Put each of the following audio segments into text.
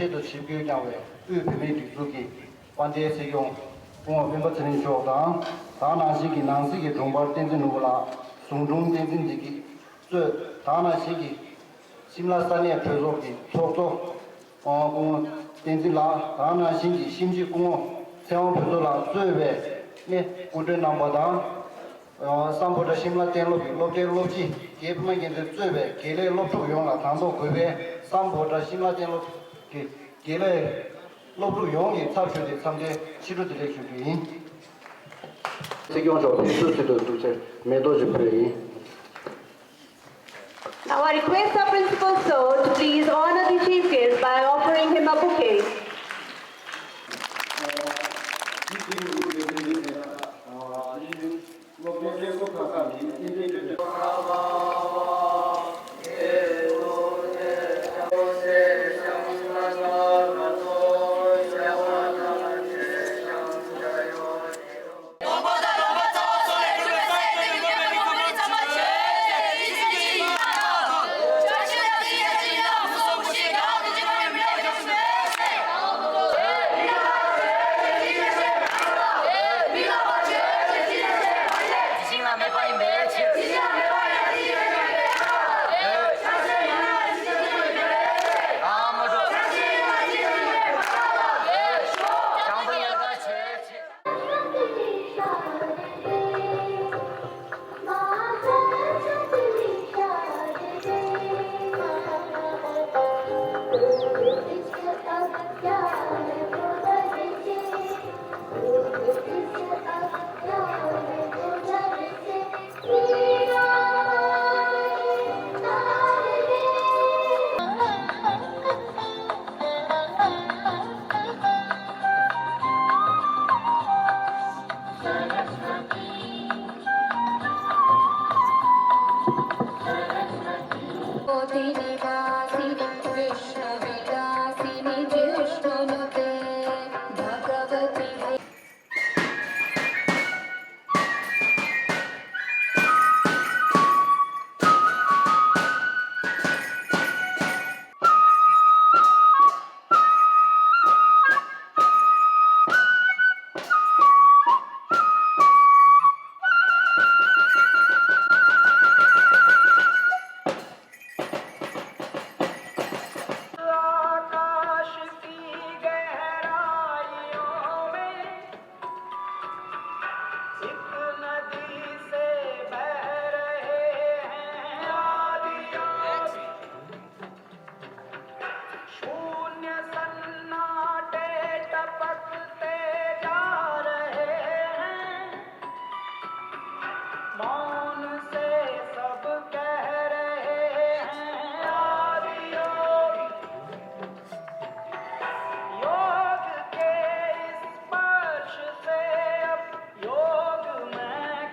的持标讲为预备的书记，关键是用我并不承认说当那些个南西个中国电子路啦，松中电子这个，这那些个Shimla 3年推出的操作，公电子啦，那些个新级公相互合作啦，最为呢，我这南北当。Sambhota Shimla 电路比落电路机，基本现在最为给了落出用了，当中规备Sambhota Shimla 电路给了落出用的差出的参加起入的水平。Sikyong Penpa Tsering没多久可以。Now I request our Principal Sir to please honor the chief guest by offering him a bouquet.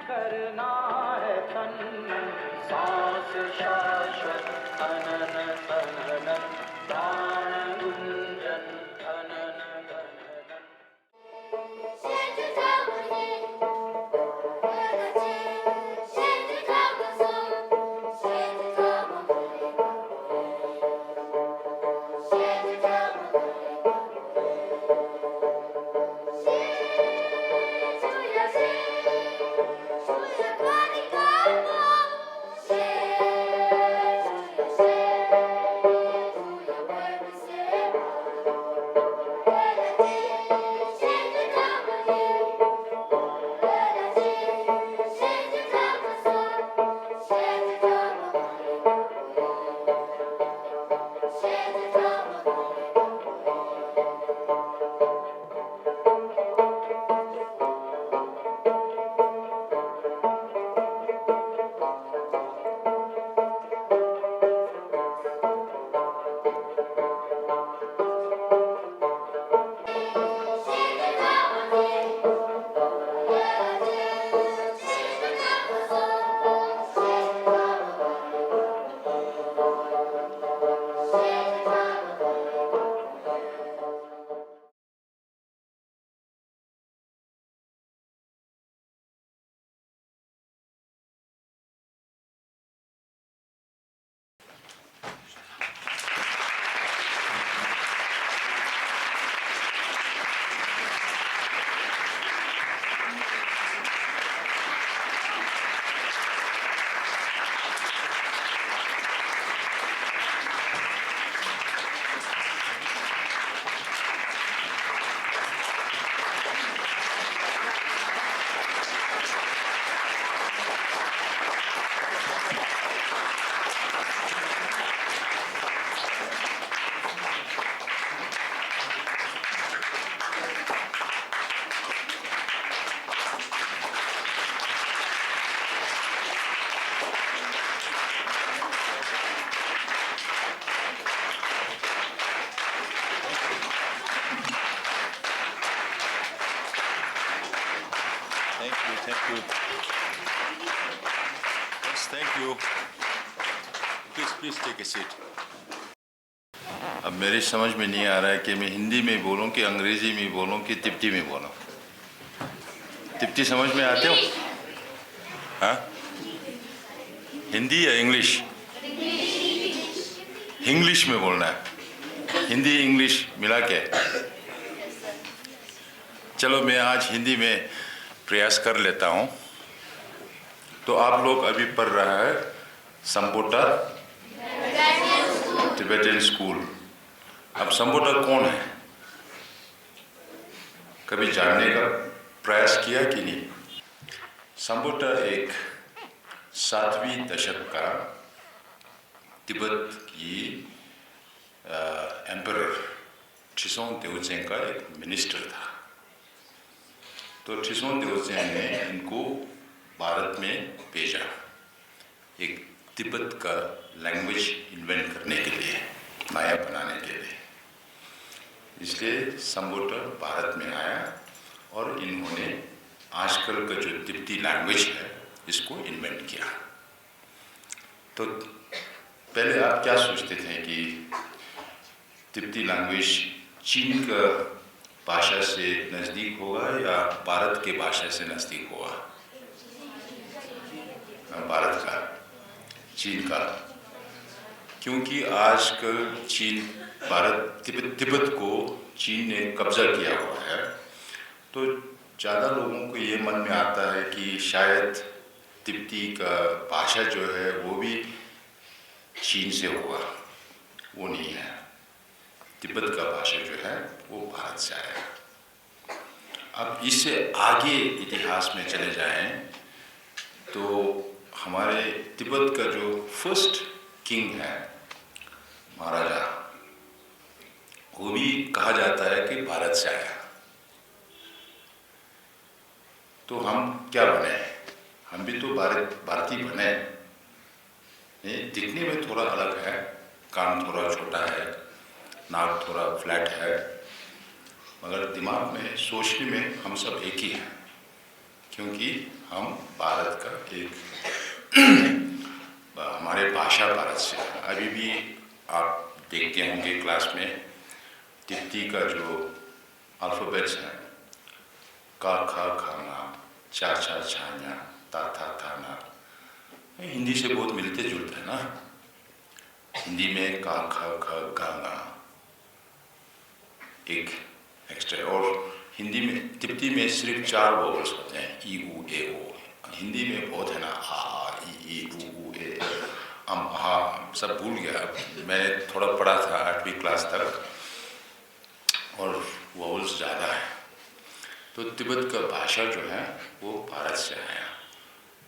करना Thank you. Yes, thank you. Please take a seat. अब मेरी समझ में नहीं आ रहा है कि मैं हिंदी में बोलूं कि अंग्रेजी में बोलूं कि तिब्बती में बोलूं। तिब्बती समझ में आते हो? हाँ? हिंदी या इंग्लिश? इंग्लिश में बोलना है, हिंदी इंग्लिश मिला के। चलो मैं आज हिंदी में प्रयास कर लेता हूँ। तो आप लोग अभी पढ़ रहा है संबोटा टिबेटन स्कूल। अब संबोटा कौन है? कभी जानने का प्रयास किया कि नहीं? संबोटा एक 7वीं दशक का तिब्बत की एम्परर त्रिसोंग तेउचेंग का एक मिनिस्टर था। तो त्रिसोंग तेउचेंग ने इनको भारत में भेजा एक तिब्बत का लैंग्वेज इन्वेंट करने के लिए, नया बनाने के लिए। इसलिए संबोटा भारत में आया और इन्होंने आजकल का जो तिब्बती लैंग्वेज है इसको इन्वेंट किया। तो पहले आप क्या सोचते थे कि तिब्बती लैंग्वेज चीन का भाषा से नज़दीक होगा या भारत के भाषा से नज़दीक होगा? भारत का, चीन का, क्योंकि आजकल चीन भारत तिब्बत को चीन ने कब्जा किया हुआ है। तो ज़्यादा लोगों को ये मन में आता है कि शायद तिब्बती का भाषा जो है वो भी चीन से होगा। वो नहीं है, तिब्बत का भाषा जो है वो भारत से आया। अब इससे आगे इतिहास में चले जाएं तो हमारे तिब्बत का जो फर्स्ट किंग है, महाराजा, वो भी कहा जाता है कि भारत से आया। तो हम क्या बने? हम भी तो भारतीय बने। दिखने में थोड़ा अलग है, कान थोड़ा छोटा है, नाक थोड़ा फ्लैट है, मगर दिमाग में, सोचने में हम सब एक ही हैं, क्योंकि हम भारत का एक हमारे भाषा भारत से। अभी भी आप देखते होंगे क्लास में तिब्बती का जो अल्फ़ाबेट्स हैं, का खा खाना, चा चा छाना, ता था थाना, हिंदी से बहुत मिलते जुलते हैं ना। हिंदी में का खा खा गाना एक एक्स्ट्रा, और हिंदी में तिब्बती में सिर्फ 4 वोवल्स होते हैं, ई उ ए ओ। हिंदी में बहुत है ना, आ ई उ ए, हा, सब भूल गया। मैंने थोड़ा पढ़ा था 8वीं क्लास तक, और वोवल्स ज़्यादा है। तो तिब्बत का भाषा जो है वो भारत से आया,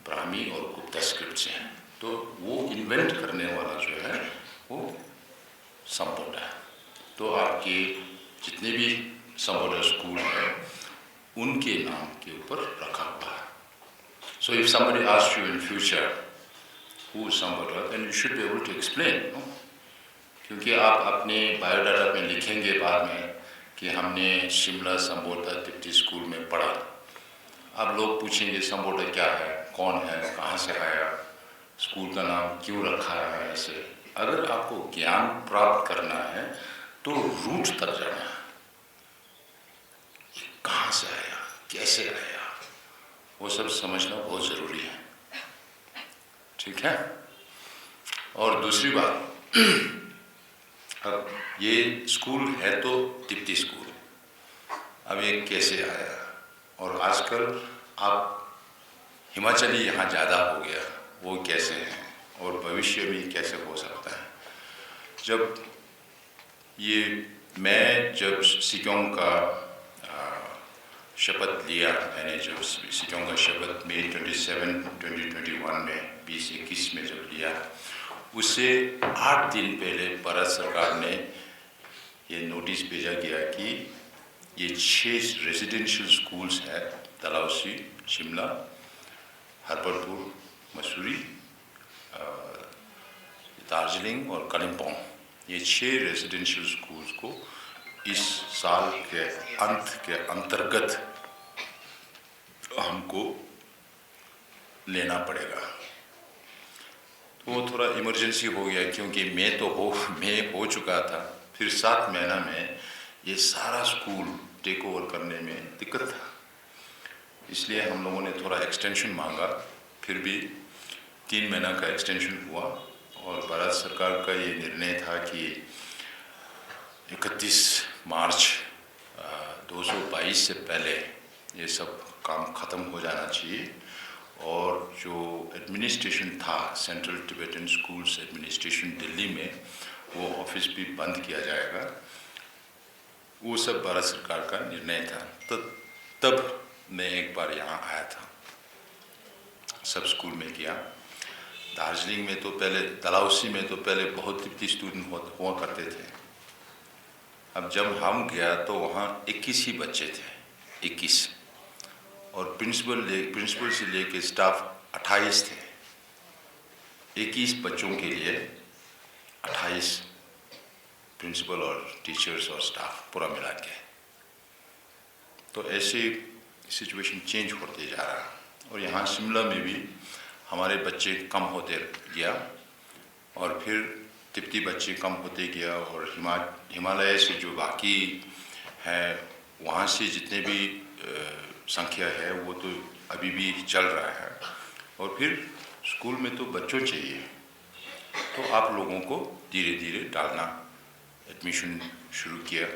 ब्राह्मी और गुप्ता स्क्रिप्ट से है। तो वो इन्वेंट करने वाला जो है वो संबोटा है। तो आपके जितने भी संबोटा स्कूल है उनके नाम के ऊपर रखा हुआ है। So if somebody asks you in future who is Sambhota, then you should be able to explain, no? क्योंकि आप अपने बायोडाटा में लिखेंगे बाद में कि हमने शिमला संबोटा तिब्बती स्कूल में पढ़ा। अब लोग पूछेंगे संबोटा क्या है, कौन है, कहाँ से आया, स्कूल का नाम क्यों रखा है ऐसे। अगर आपको ज्ञान प्राप्त करना है तो रूट तक जाना है, कहाँ से आया, कैसे आया, वो सब समझना बहुत ज़रूरी है। ठीक है? और दूसरी बात, अब ये स्कूल है तो तिब्बती स्कूल, अब ये कैसे आया? और आजकल आप हिमाचली यहाँ ज़्यादा हो गया, वो कैसे हैं और भविष्य में कैसे हो सकता है? जब मैं सिक्योंग का शपथ लिया, मैंने जब सिक्योंग का शपथ मई 27, 2021 में 2021 में जब लिया, उससे 8 दिन पहले भारत सरकार ने ये नोटिस भेजा गया कि ये 6 रेजिडेंशियल स्कूल्स हैं, डलहौजी, शिमला, हरबरपुर, मसूरी, दार्जिलिंग और कालिम्पोंग, ये 6 रेजिडेंशियल स्कूल्स को इस साल के अंत के अंतर्गत हमको लेना पड़ेगा। तो वो थोड़ा इमरजेंसी हो गया, क्योंकि मैं हो चुका था। फिर 7 महीना में ये सारा स्कूल टेक ओवर करने में दिक्कत था, इसलिए हम लोगों ने थोड़ा एक्सटेंशन मांगा। फिर भी 3 महीना का एक्सटेंशन हुआ और भारत सरकार का ये निर्णय था कि 31 मार्च 2022 से पहले ये सब काम ख़त्म हो जाना चाहिए। और जो एडमिनिस्ट्रेशन था, central Tibetan schools administration Delhi में, वो ऑफिस भी बंद किया जाएगा। वो सब भारत सरकार का निर्णय था। तो तब मैं एक बार यहाँ आया था, सब स्कूल में किया। दार्जिलिंग में तो पहले, डलहौजी में तो पहले बहुत तिब्बती स्टूडेंट हुआ करते थे। अब जब हम गया तो वहाँ 21 ही बच्चे थे, 21, और प्रिंसिपल से लेके स्टाफ 28 थे। 21 बच्चों के लिए 28 प्रिंसिपल और टीचर्स और स्टाफ पूरा मिला के। तो ऐसे सिचुएशन चेंज होते जा रहा है। और यहाँ शिमला में भी हमारे बच्चे कम होते गया, और फिर तिब्बती बच्चे कम होते गया, और हिमालय से जो बाकी है वहाँ से जितने भी संख्या है वो तो अभी भी चल रहा है। और फिर स्कूल में तो बच्चों चाहिए, तो आप लोगों को धीरे धीरे डालना एडमिशन शुरू किया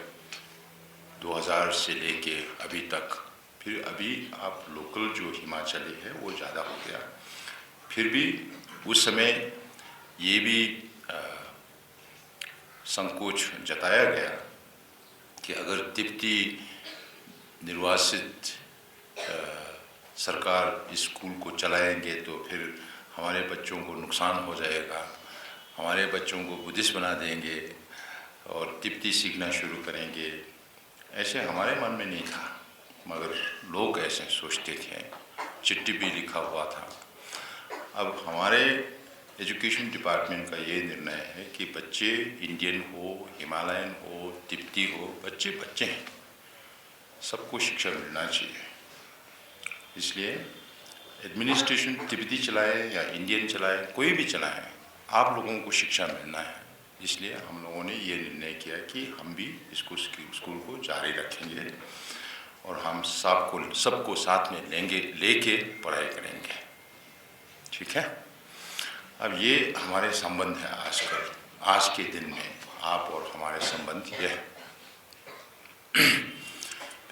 2000 से लेके अभी तक। फिर अभी आप लोकल जो हिमाचली है वो ज़्यादा हो गया। फिर भी उस समय ये भी संकोच जताया गया कि अगर तिब्बती निर्वासित सरकार इस स्कूल को चलाएंगे तो फिर हमारे बच्चों को नुकसान हो जाएगा, हमारे बच्चों को बुद्धिस्ट बना देंगे और तिब्बती सीखना शुरू करेंगे। ऐसे हमारे मन में नहीं था, मगर लोग ऐसे सोचते थे, चिट्ठी भी लिखा हुआ था। अब हमारे एजुकेशन डिपार्टमेंट का ये निर्णय है कि बच्चे इंडियन हो, हिमालयन हो, तिब्बती हो, बच्चे बच्चे हैं, सबको शिक्षा मिलना चाहिए। इसलिए एडमिनिस्ट्रेशन तिब्बती चलाए या इंडियन चलाए, कोई भी चलाए, आप लोगों को शिक्षा मिलना है। इसलिए हम लोगों ने ये निर्णय किया कि हम भी इसको स्कूल को जारी रखेंगे और हम सबको साथ में लेके पढ़ाई करेंगे। ठीक है। अब ये हमारे संबंध है आज के दिन में आप और हमारे संबंध ये है।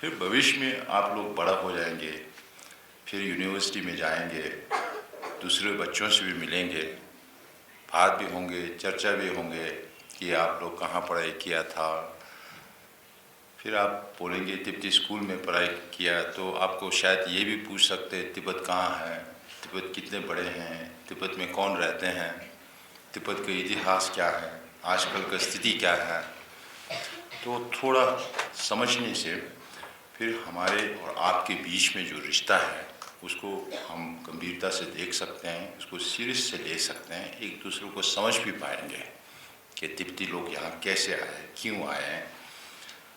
फिर भविष्य में आप लोग बड़ा हो जाएंगे, फिर यूनिवर्सिटी में जाएंगे, दूसरे बच्चों से भी मिलेंगे, बात भी होंगे, चर्चा भी होंगे कि आप लोग कहाँ पढ़ाई किया था। फिर आप बोलेंगे तिब्बती स्कूल में पढ़ाई किया, तो आपको शायद ये भी पूछ सकते तिब्बत कहाँ है, तिब्बत कितने बड़े हैं, तिब्बत में कौन रहते हैं, तिब्बत का इतिहास क्या है, आजकल का स्थिति क्या है। तो थोड़ा समझने से फिर हमारे और आपके बीच में जो रिश्ता है उसको हम गंभीरता से देख सकते हैं, उसको सीरियस से ले सकते हैं, एक दूसरे को समझ भी पाएंगे कि तिब्बती लोग यहाँ कैसे आए, क्यों आए,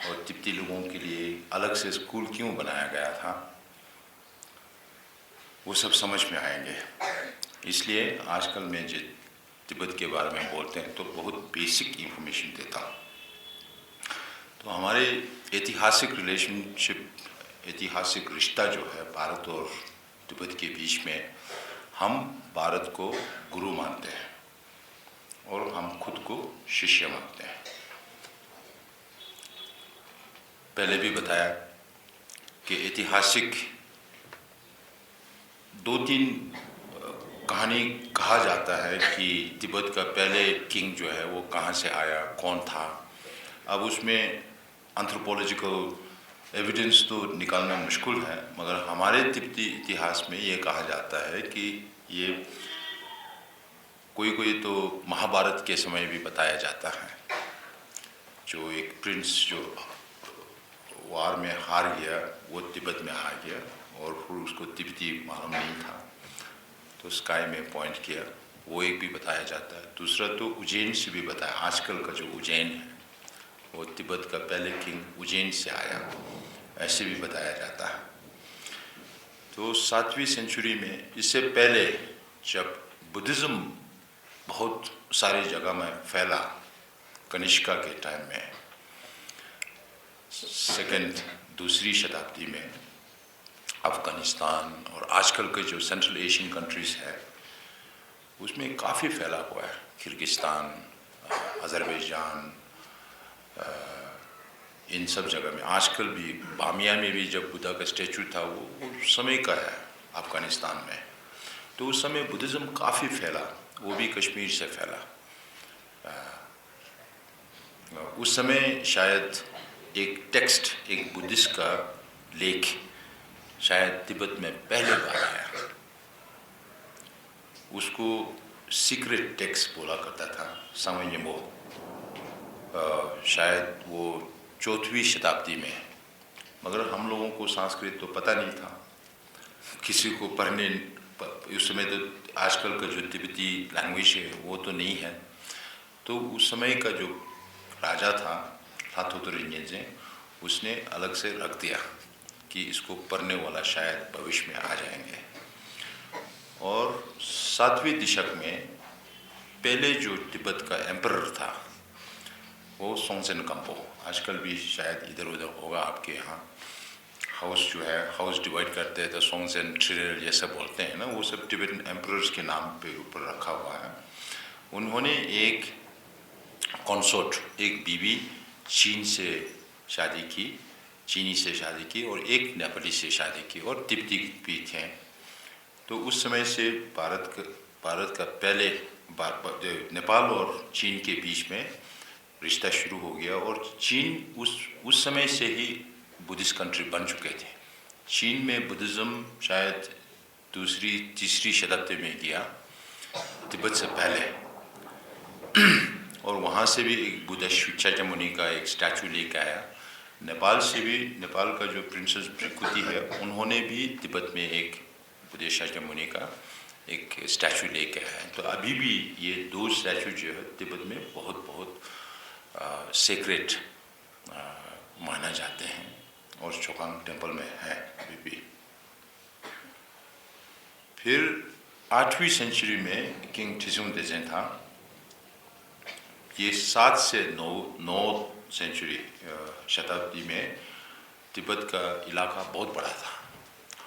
और तिब्बती लोगों के लिए अलग से स्कूल क्यों बनाया गया था, वो सब समझ में आएंगे। इसलिए आजकल मैं जो तिब्बत के बारे में बोलते हैं तो बहुत बेसिक इंफॉर्मेशन देता हूँ। तो हमारे ऐतिहासिक रिलेशनशिप, ऐतिहासिक रिश्ता जो है भारत और तिब्बत के बीच में, हम भारत को गुरु मानते हैं और हम खुद को शिष्य मानते हैं। पहले भी बताया कि ऐतिहासिक 2-3 कहानी कहा जाता है कि तिब्बत का पहले किंग जो है वो कहाँ से आया, कौन था। अब उसमें एंथ्रोपोलॉजिकल एविडेंस तो निकालना मुश्किल है, मगर हमारे तिब्बती इतिहास में ये कहा जाता है कि ये कोई तो महाभारत के समय भी बताया जाता है। जो एक प्रिंस जो वार में हार गया, वो तिब्बत में हार गया और फिर उसको तिब्बती मालूम नहीं था, तो स्काई में पॉइंट किया, वो एक भी बताया जाता है। दूसरा तो उज्जैन से भी बताया, आजकल का जो उज्जैन है वो तिब्बत का पहले किंग उज्जैन से आया, ऐसे भी बताया जाता है। तो 7वीं सेंचुरी में, इससे पहले जब बुद्धिज़्म बहुत सारी जगह में फैला, कनिष्का के टाइम में, दूसरी शताब्दी में अफगानिस्तान और आजकल के जो सेंट्रल एशियन कंट्रीज़ है उसमें काफ़ी फैला हुआ है। किर्गिस्तान, अज़रबैजान, इन सब जगह में, आजकल भी बामिया में भी जब बुद्धा का स्टैचू था वो समय का है अफगानिस्तान में। तो उस समय बुद्धिज़्म काफ़ी फैला, वो भी कश्मीर से फैला। उस समय शायद एक टेक्स्ट, एक बुद्धिस्ट का लेख शायद तिब्बत में पहले बार आया। उसको सीक्रेट टेक्स्ट बोला करता था, सामयमो। शायद वो 4वीं शताब्दी में, मगर हम लोगों को संस्कृत तो पता नहीं था, किसी को पढ़ने उस समय तो आजकल का जो तिब्बती लैंग्वेज है वो तो नहीं है। तो उस समय का जो राजा था थाथोतोरिन्जेन, उसने अलग से रख दिया कि इसको पढ़ने वाला शायद भविष्य में आ जाएंगे। और 7वीं दशक में पहले जो तिब्बत का एम्परर था वो सोंगसेन कंपो, आजकल भी शायद इधर उधर होगा आपके यहाँ, हाउस जो है, हाउस डिवाइड करते हैं तो सोंगसेन ट्रिरेल जैसा बोलते हैं ना, वो सब तिब्बतन एम्परर्स के नाम पे ऊपर रखा हुआ है। उन्होंने एक कंसोर्ट, एक बीवी चीनी से शादी की और एक नेपाली से शादी की, और तिब्बती भी थे। तो उस समय से भारत का पहले नेपाल और चीन के बीच में रिश्ता शुरू हो गया। और चीन उस समय से ही बुद्धिस्ट कंट्री बन चुके थे। चीन में बुद्धिज़्म शायद 2री-3री शताब्दी में गया, तिब्बत से पहले। और वहाँ से भी एक बुद्ध शाक्यमुनि का एक स्टैचू लेकर आया। नेपाल से भी, नेपाल का जो प्रिंसेस भृकुति है, उन्होंने भी तिब्बत में एक बुद्ध शाक्यमुनि का एक स्टैचू लेके आए। तो अभी भी ये 2 स्टैचू जो है तिब्बत में बहुत सेक्रेट माना जाते हैं, और चोखांग टेम्पल में है अभी भी। फिर 8वीं सेंचुरी में किंग ठिसुंग देजेन था। ये 7 से 9 सेंचुरी शताब्दी में तिब्बत का इलाका बहुत बड़ा था।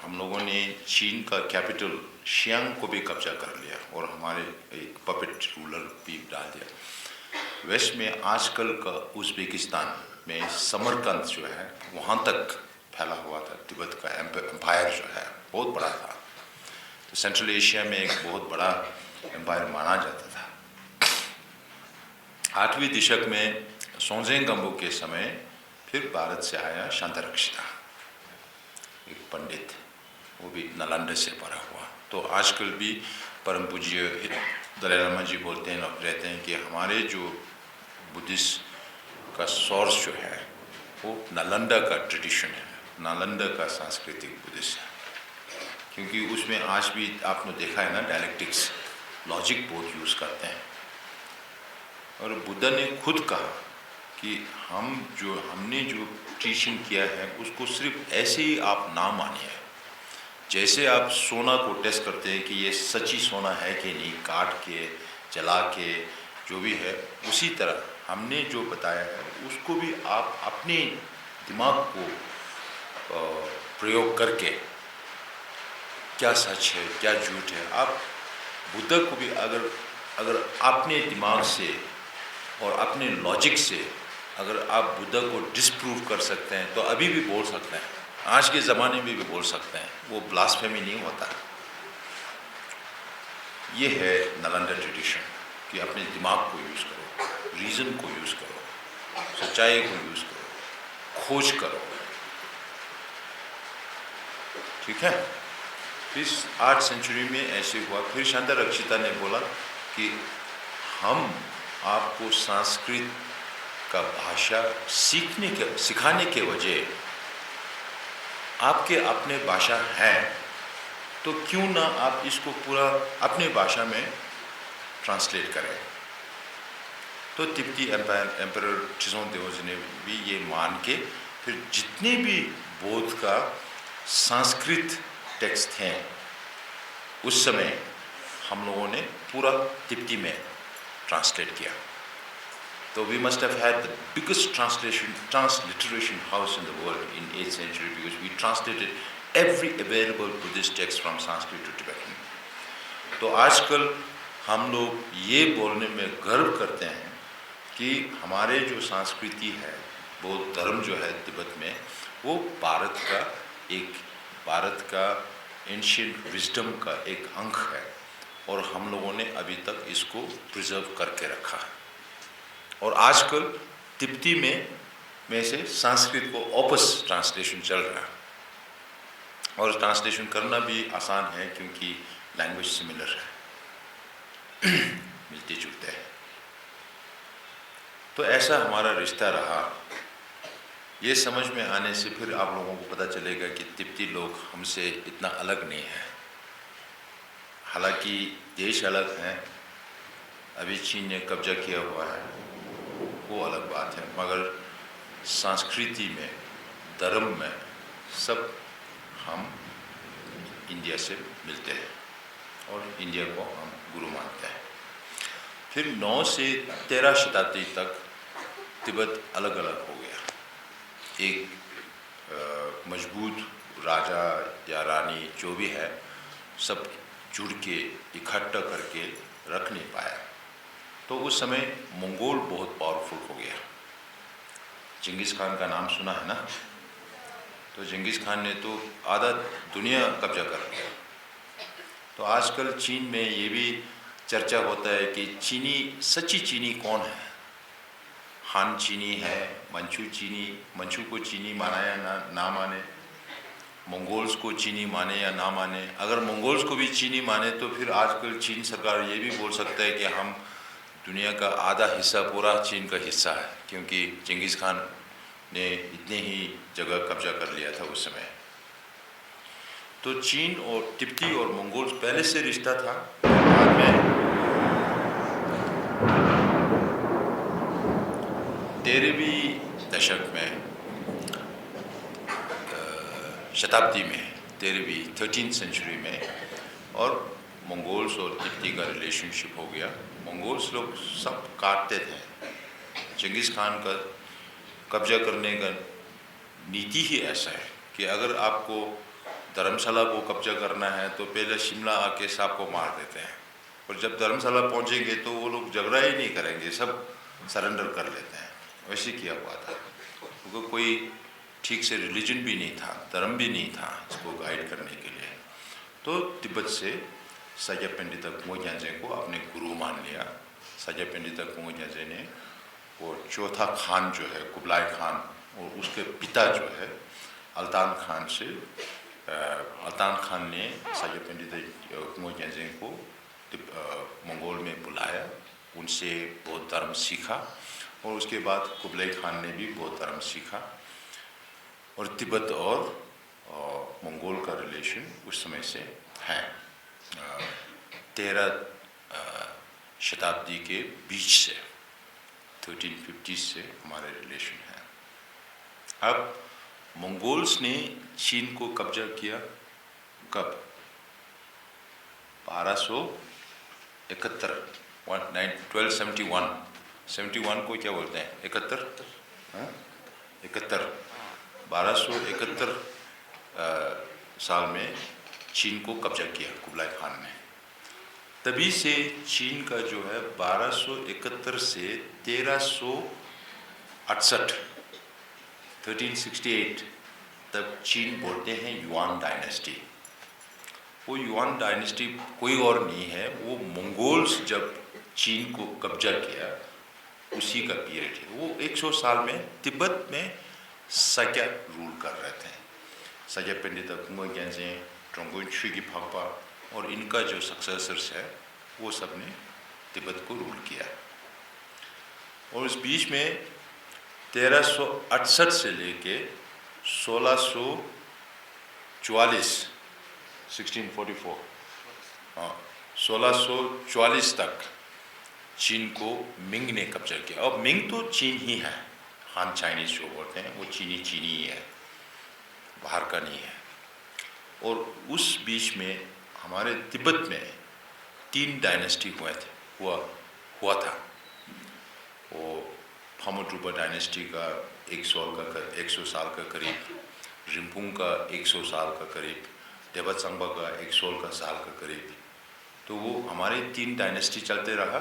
हम लोगों ने चीन का कैपिटल शियांग को भी कब्जा कर लिया और हमारे एक पपेट रूलर भी डाल दिया। वेस्ट में आजकल का उज़्बेकिस्तान में समरकंद जो है वहाँ तक फैला हुआ था। तिब्बत का एम्पायर जो है बहुत बड़ा था। तो सेंट्रल एशिया में एक बहुत बड़ा एम्पायर माना जाता था। 8वीं दशक में सोंगजेन गंबो के समय फिर भारत से आया शांतारक्षिता, एक पंडित, वो भी नालंदा से पढ़ा हुआ। तो आजकल भी परम पूज्य दलाई लामा जी बोलते हैं, रहते हैं कि हमारे जो बुद्धिस्ट का सोर्स जो है वो नालंदा का ट्रेडिशन है, नालंदा का सांस्कृतिक बुद्धिस्ट है। क्योंकि उसमें आज भी आपने देखा है ना, डायलेक्टिक्स, लॉजिक बहुत यूज़ करते हैं। और बुद्धा ने खुद कहा कि हमने जो टीचिंग किया है उसको सिर्फ ऐसे ही आप ना मानिए। जैसे आप सोना को टेस्ट करते हैं कि ये सच्ची सोना है कि नहीं, काट के, जला के, जो भी है, उसी तरह हमने जो बताया है उसको भी आप अपने दिमाग को प्रयोग करके क्या सच है क्या झूठ है, आप बुद्ध को भी अगर अपने दिमाग से और अपने लॉजिक से अगर आप बुद्ध को डिसप्रूव कर सकते हैं तो अभी भी बोल सकते हैं, आज के ज़माने में भी बोल सकते हैं, वो ब्लास्फेमी नहीं होता। ये है नालंदा ट्रेडिशन कि अपने दिमाग को यूज़ करो, रीज़न को यूज़ करो, सच्चाई को यूज़ करो, खोज करो। ठीक है। इस 8 सेंचुरी में ऐसे हुआ। फिर शांतारक्षिता ने बोला कि हम आपको संस्कृत का भाषा सिखाने के वजह आपके अपने भाषा है, तो क्यों ना आप इसको पूरा अपने भाषा में ट्रांसलेट करें। तो तिब्बती एम्परर ठिसुंग देओज ने भी ये मान के फिर जितने भी बौद्ध का संस्कृत टेक्स्ट हैं उस समय हम लोगों ने पूरा तिब्बती में ट्रांसलेट किया. So we must have had the biggest transliteration house in the world in 8th century because we translated every available Buddhist text from Sanskrit to Tibetan. तो आजकल हम लोग ये बोलने में गर्व करते हैं कि हमारे जो संस्कृति है, बौद्ध धर्म जो है तिब्बत में, वो भारत का एंशिएंट विजडम का एक अंग है और हम लोगों ने अभी तक इसको प्रिजर्व करके रखा है. और आजकल तिब्बती में से संस्कृत को वापस ट्रांसलेशन चल रहा है और ट्रांसलेशन करना भी आसान है क्योंकि लैंग्वेज सिमिलर है, मिलते जुलते हैं. तो ऐसा हमारा रिश्ता रहा. ये समझ में आने से फिर आप लोगों को पता चलेगा कि तिब्बती लोग हमसे इतना अलग नहीं है. हालांकि देश अलग हैं, अभी चीन ने कब्जा किया हुआ है, वो अलग बात है, मगर संस्कृति में, धर्म में सब हम इंडिया से मिलते हैं और इंडिया को हम गुरु मानते हैं. फिर 9 से 13 शताब्दी तक तिब्बत अलग अलग हो गया. एक मजबूत राजा या रानी जो भी है सब जुड़ के इकट्ठा करके रख नहीं पाया. तो उस समय मंगोल बहुत पावरफुल हो गया. जिंगिस खान का नाम सुना है ना? तो जिंगिस खान ने तो आधा दुनिया कब्जा कर लिया. तो आजकल चीन में ये भी चर्चा होता है कि सच्ची चीनी कौन है. हान चीनी है, मंचू को चीनी माना या ना माने, मंगोल्स को चीनी माने या ना माने. अगर मंगोल्स को भी चीनी माने तो फिर आजकल चीन सरकार ये भी बोल सकता है कि हम दुनिया का आधा हिस्सा पूरा चीन का हिस्सा है, क्योंकि जिंगिस खान ने इतने ही जगह कब्जा कर लिया था उस समय. तो चीन और तिब्बती और मंगोल्स पहले से रिश्ता था. बाद में 13वीं दशक में, शताब्दी में, 13th सेंचुरी में, और मंगोल्स और तिब्बती का रिलेशनशिप हो गया. मंगोल्स लोग सब काटते थे. जिंगिस खान का कब्जा करने का नीति ही ऐसा है कि अगर आपको धर्मशाला को कब्जा करना है तो पहले शिमला आके सबको मार देते हैं, और जब धर्मशाला पहुंचेंगे तो वो लोग झगड़ा ही नहीं करेंगे, सब सरेंडर कर लेते हैं. वैसे किया हुआ था, क्योंकि कोई ठीक से रिलीजन भी नहीं था, धर्म भी नहीं था इसको गाइड करने के लिए. तो तिब्बत से साजा पंडित कुंगोजाजे को अपने गुरु मान लिया. साजा पंडित कुंगोजाजे ने वो चौथा खान जो है कुबलाई खान और उसके पिता जो है अल्तान खान ने साजा पंडित कुंगोजाजे को मंगोल में बुलाया, उनसे बौद्ध धर्म सीखा, और उसके बाद कुबलाई खान ने भी बौद्ध धर्म सीखा. और तिब्बत और मंगोल का रिलेशन उस समय से है. 13 शताब्दी के बीच से, 1350 से हमारे रिलेशन है. अब मंगोल्स ने चीन को कब्जा किया कब? 1271, 1271. 71 को क्या बोलते हैं? 71. 1271 साल में चीन को कब्जा किया कुबलाई खान ने. तभी से चीन का जो है 1271 से 1368 तक चीन बोलते हैं युआन डायनेस्टी. वो युआन डायनेस्टी कोई और नहीं है, वो मंगोल्स जब चीन को कब्जा किया उसी का पीरियड है. वो 100 साल में तिब्बत में साक्या रूल कर रहे थे. साजा पंडित कुंगोजाजे, ट्रोंगोन श्रीगी फागपा और इनका जो सक्सेसर्स है वो सब ने तिब्बत को रूल किया. और इस बीच में 1368 से लेके 1644 तक चीन को मिंग ने कब्जा किया. अब मिंग तो चीन ही है, हान चाइनीज जो बोलते हैं वो चीनी ही है, बाहर का नहीं है. और उस बीच में हमारे तिब्बत में 3 डायनेस्टी हुआ था। वो फामोट्रुपा डायनेस्टी का 100 साल का करीब, रिम्पुंग का 100 साल का करीब, तिब्बत का 100 साल का करीब। तो वो हमारे 3 डायनेस्टी चलते रहा।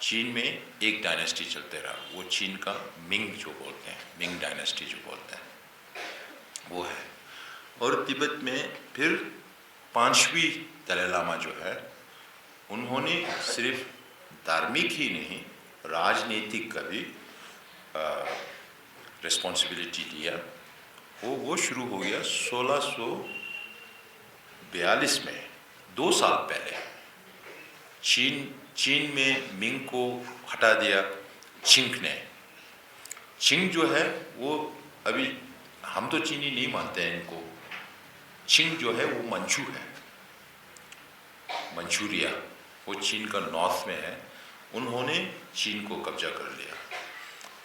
चीन में एक डायनेस्टी चलते रहा, वो चीन का मिंग जो बोलते हैं, मिंग डायनेस्टी जो बोलते हैं वो है। और तिब्बत में फिर 5वीं दलाई लामा जो है, उन्होंने सिर्फ धार्मिक ही नहीं राजनीतिक का भी रिस्पॉन्सिबिलिटी लिया। वो शुरू हो गया 1642 में, 2 साल पहले। चीन में मिंग को हटा दिया चिंग ने। चिंग जो है वो अभी हम तो चीनी नहीं मानते हैं इनको। चिंग जो है वो मंचू है, मंचूरिया, वो चीन का नॉर्थ में है। उन्होंने चीन को कब्जा कर लिया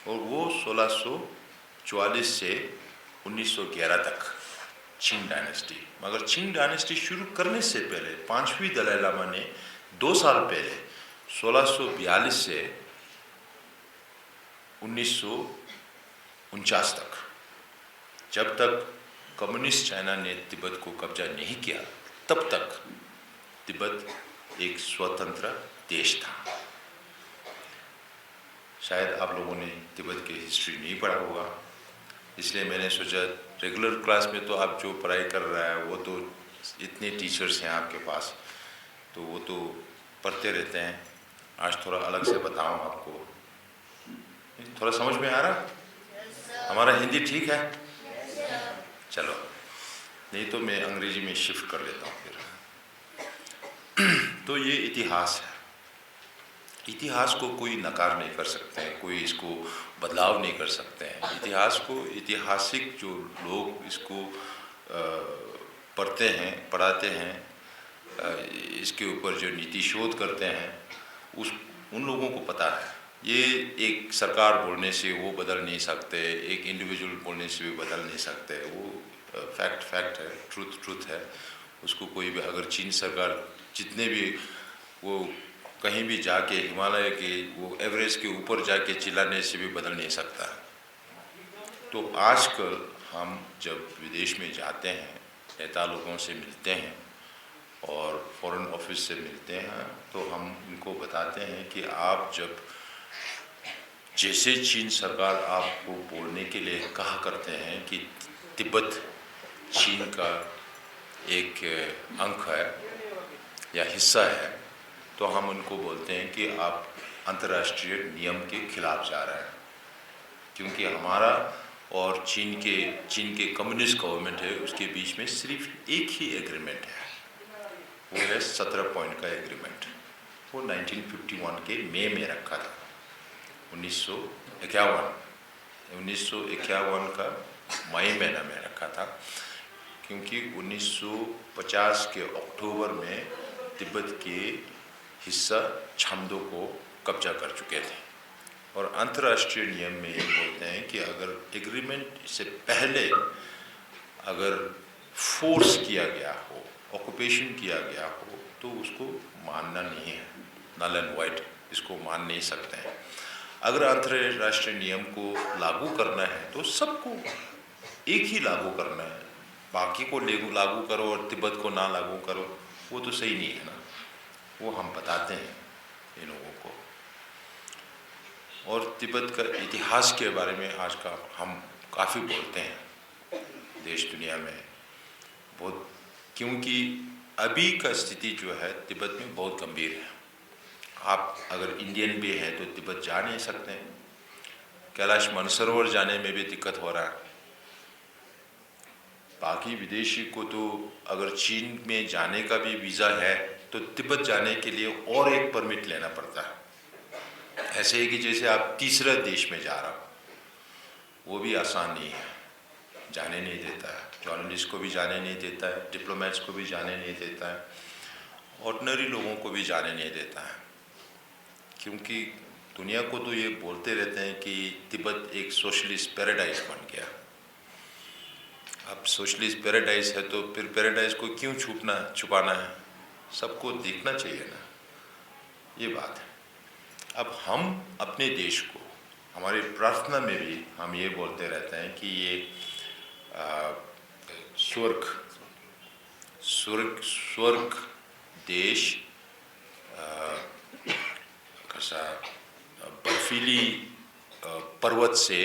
और वो 1644 से 1911 तक चिंग डायनेस्टी। मगर चिंग डायनेस्टी शुरू करने से पहले 5वीं दलाई लामा ने 2 साल पहले 1642 से 1949 तक, जब तक कम्युनिस्ट चाइना ने तिब्बत को कब्जा नहीं किया, तब तक तिब्बत एक स्वतंत्र देश था। शायद आप लोगों ने तिब्बत की हिस्ट्री नहीं पढ़ा होगा, इसलिए मैंने सोचा रेगुलर क्लास में तो आप जो पढ़ाई कर रहा है वो तो इतने टीचर्स हैं आपके पास, तो वो तो पढ़ते रहते हैं। आज थोड़ा अलग से बताऊं आपको। थोड़ा समझ में आ रहा? हमारा हिंदी ठीक है? चलो, नहीं तो मैं अंग्रेजी में शिफ्ट कर लेता हूँ फिर। तो ये इतिहास है। इतिहास को कोई नकार नहीं कर सकते हैं, कोई इसको बदलाव नहीं कर सकते हैं। इतिहास को ऐतिहासिक जो लोग इसको पढ़ते हैं, पढ़ाते हैं, इसके ऊपर जो नीति शोध करते हैं, उन लोगों को पता है। ये एक सरकार बोलने से वो बदल नहीं सकते, एक इंडिविजुअल बोलने से भी बदल नहीं सकते। वो फैक्ट है, ट्रूथ है। उसको कोई भी, अगर चीन सरकार जितने भी वो कहीं भी जाके हिमालय के वो एवरेस्ट के ऊपर जाके चिल्लाने से भी बदल नहीं सकता। तो आजकल हम जब विदेश में जाते हैं, नेता लोगों से मिलते हैं और फॉरेन ऑफिस से मिलते हैं, तो हम उनको बताते हैं कि आप जब जैसे चीन सरकार आपको बोलने के लिए कहा करते हैं कि तिब्बत चीन का एक अंग है या हिस्सा है, तो हम उनको बोलते हैं कि आप अंतर्राष्ट्रीय नियम के खिलाफ जा रहे हैं। क्योंकि हमारा और चीन के कम्युनिस्ट गवर्नमेंट है, उसके बीच में सिर्फ एक ही एग्रीमेंट है, वो है 17 पॉइंट का एग्रीमेंट। वो 1951 के मई में रखा था। 1951 का मई महीना में रखा था, क्योंकि 1950 के अक्टूबर में तिब्बत के हिस्सा छामदो को कब्जा कर चुके थे। और अंतर्राष्ट्रीय नियम में ये बोलते हैं कि अगर एग्रीमेंट से पहले अगर फोर्स किया गया हो, ऑक्यूपेशन किया गया हो, तो उसको मानना नहीं है, नल एंड वाइट, इसको मान नहीं सकते हैं। अगर अंतर्राष्ट्रीय नियम को लागू करना है तो सबको एक ही लागू करना है, बाकी को लागू करो और तिब्बत को ना लागू करो, वो तो सही नहीं है ना। वो हम बताते हैं इन लोगों को। और तिब्बत का इतिहास के बारे में आज का हम काफ़ी बोलते हैं देश दुनिया में बहुत, क्योंकि अभी का स्थिति जो है तिब्बत में बहुत गंभीर है। आप अगर इंडियन भी हैं तो तिब्बत जा नहीं सकते हैं। कैलाश मानसरोवर जाने में भी दिक्कत हो रहा है। बाकी विदेशी को तो अगर चीन में जाने का भी वीज़ा है तो तिब्बत जाने के लिए और एक परमिट लेना पड़ता है। ऐसे ही कि जैसे आप तीसरा देश में जा रहा हो, वो भी आसान नहीं है, जाने नहीं देता है। जर्नलिस्ट को भी जाने नहीं देता है, डिप्लोमेट्स को भी जाने नहीं देता है, ऑर्डिनरी लोगों को भी जाने नहीं देता है। क्योंकि दुनिया को तो ये बोलते रहते हैं कि तिब्बत एक सोशलिस्ट पैराडाइज बन गया। अब सोशलिस्ट पैराडाइज है तो फिर पैराडाइज को क्यों छुपाना है? सबको देखना चाहिए ना, ये बात है। अब हम अपने देश को, हमारी प्रार्थना में भी हम ये बोलते रहते हैं कि ये स्वर्ग देश कैसा बर्फीली पर्वत से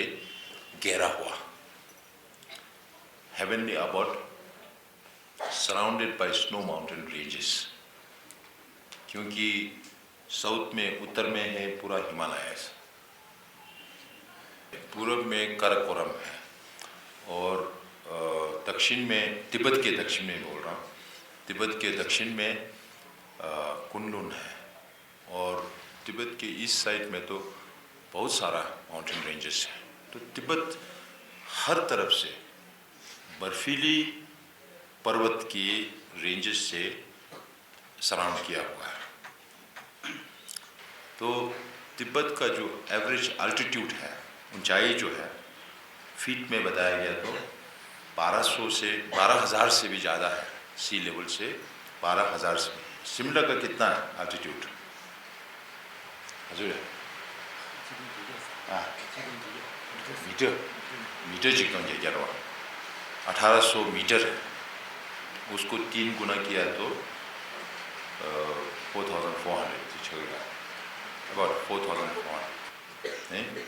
घेरा हुआ, heavenly abode, surrounded by snow mountain ranges। क्योंकि साउथ में, उत्तर में है पूरा हिमालयस, पूर्व में काराकोरम है, और दक्षिण में, तिब्बत के दक्षिण में बोल रहा हूँ, तिब्बत के दक्षिण में कुनलुन है, और तिब्बत के ईस्ट साइड में तो बहुत सारा माउंटेन रेंजेस है। तो तिब्बत हर तरफ से बर्फीली पर्वत की रेंजेस से सराउंड किया हुआ है। तो तिब्बत का जो एवरेज अल्टीट्यूड है, ऊंचाई जो है, फीट में बताया गया तो 12,000 से भी ज़्यादा है, सी लेवल से 12,000 से। शिमला का कितना है अल्टीट्यूड? हजुर मीटर जितना क्या 1800 मीटर है, उसको 3 गुना किया तो 4,400 अबाउट 4,400।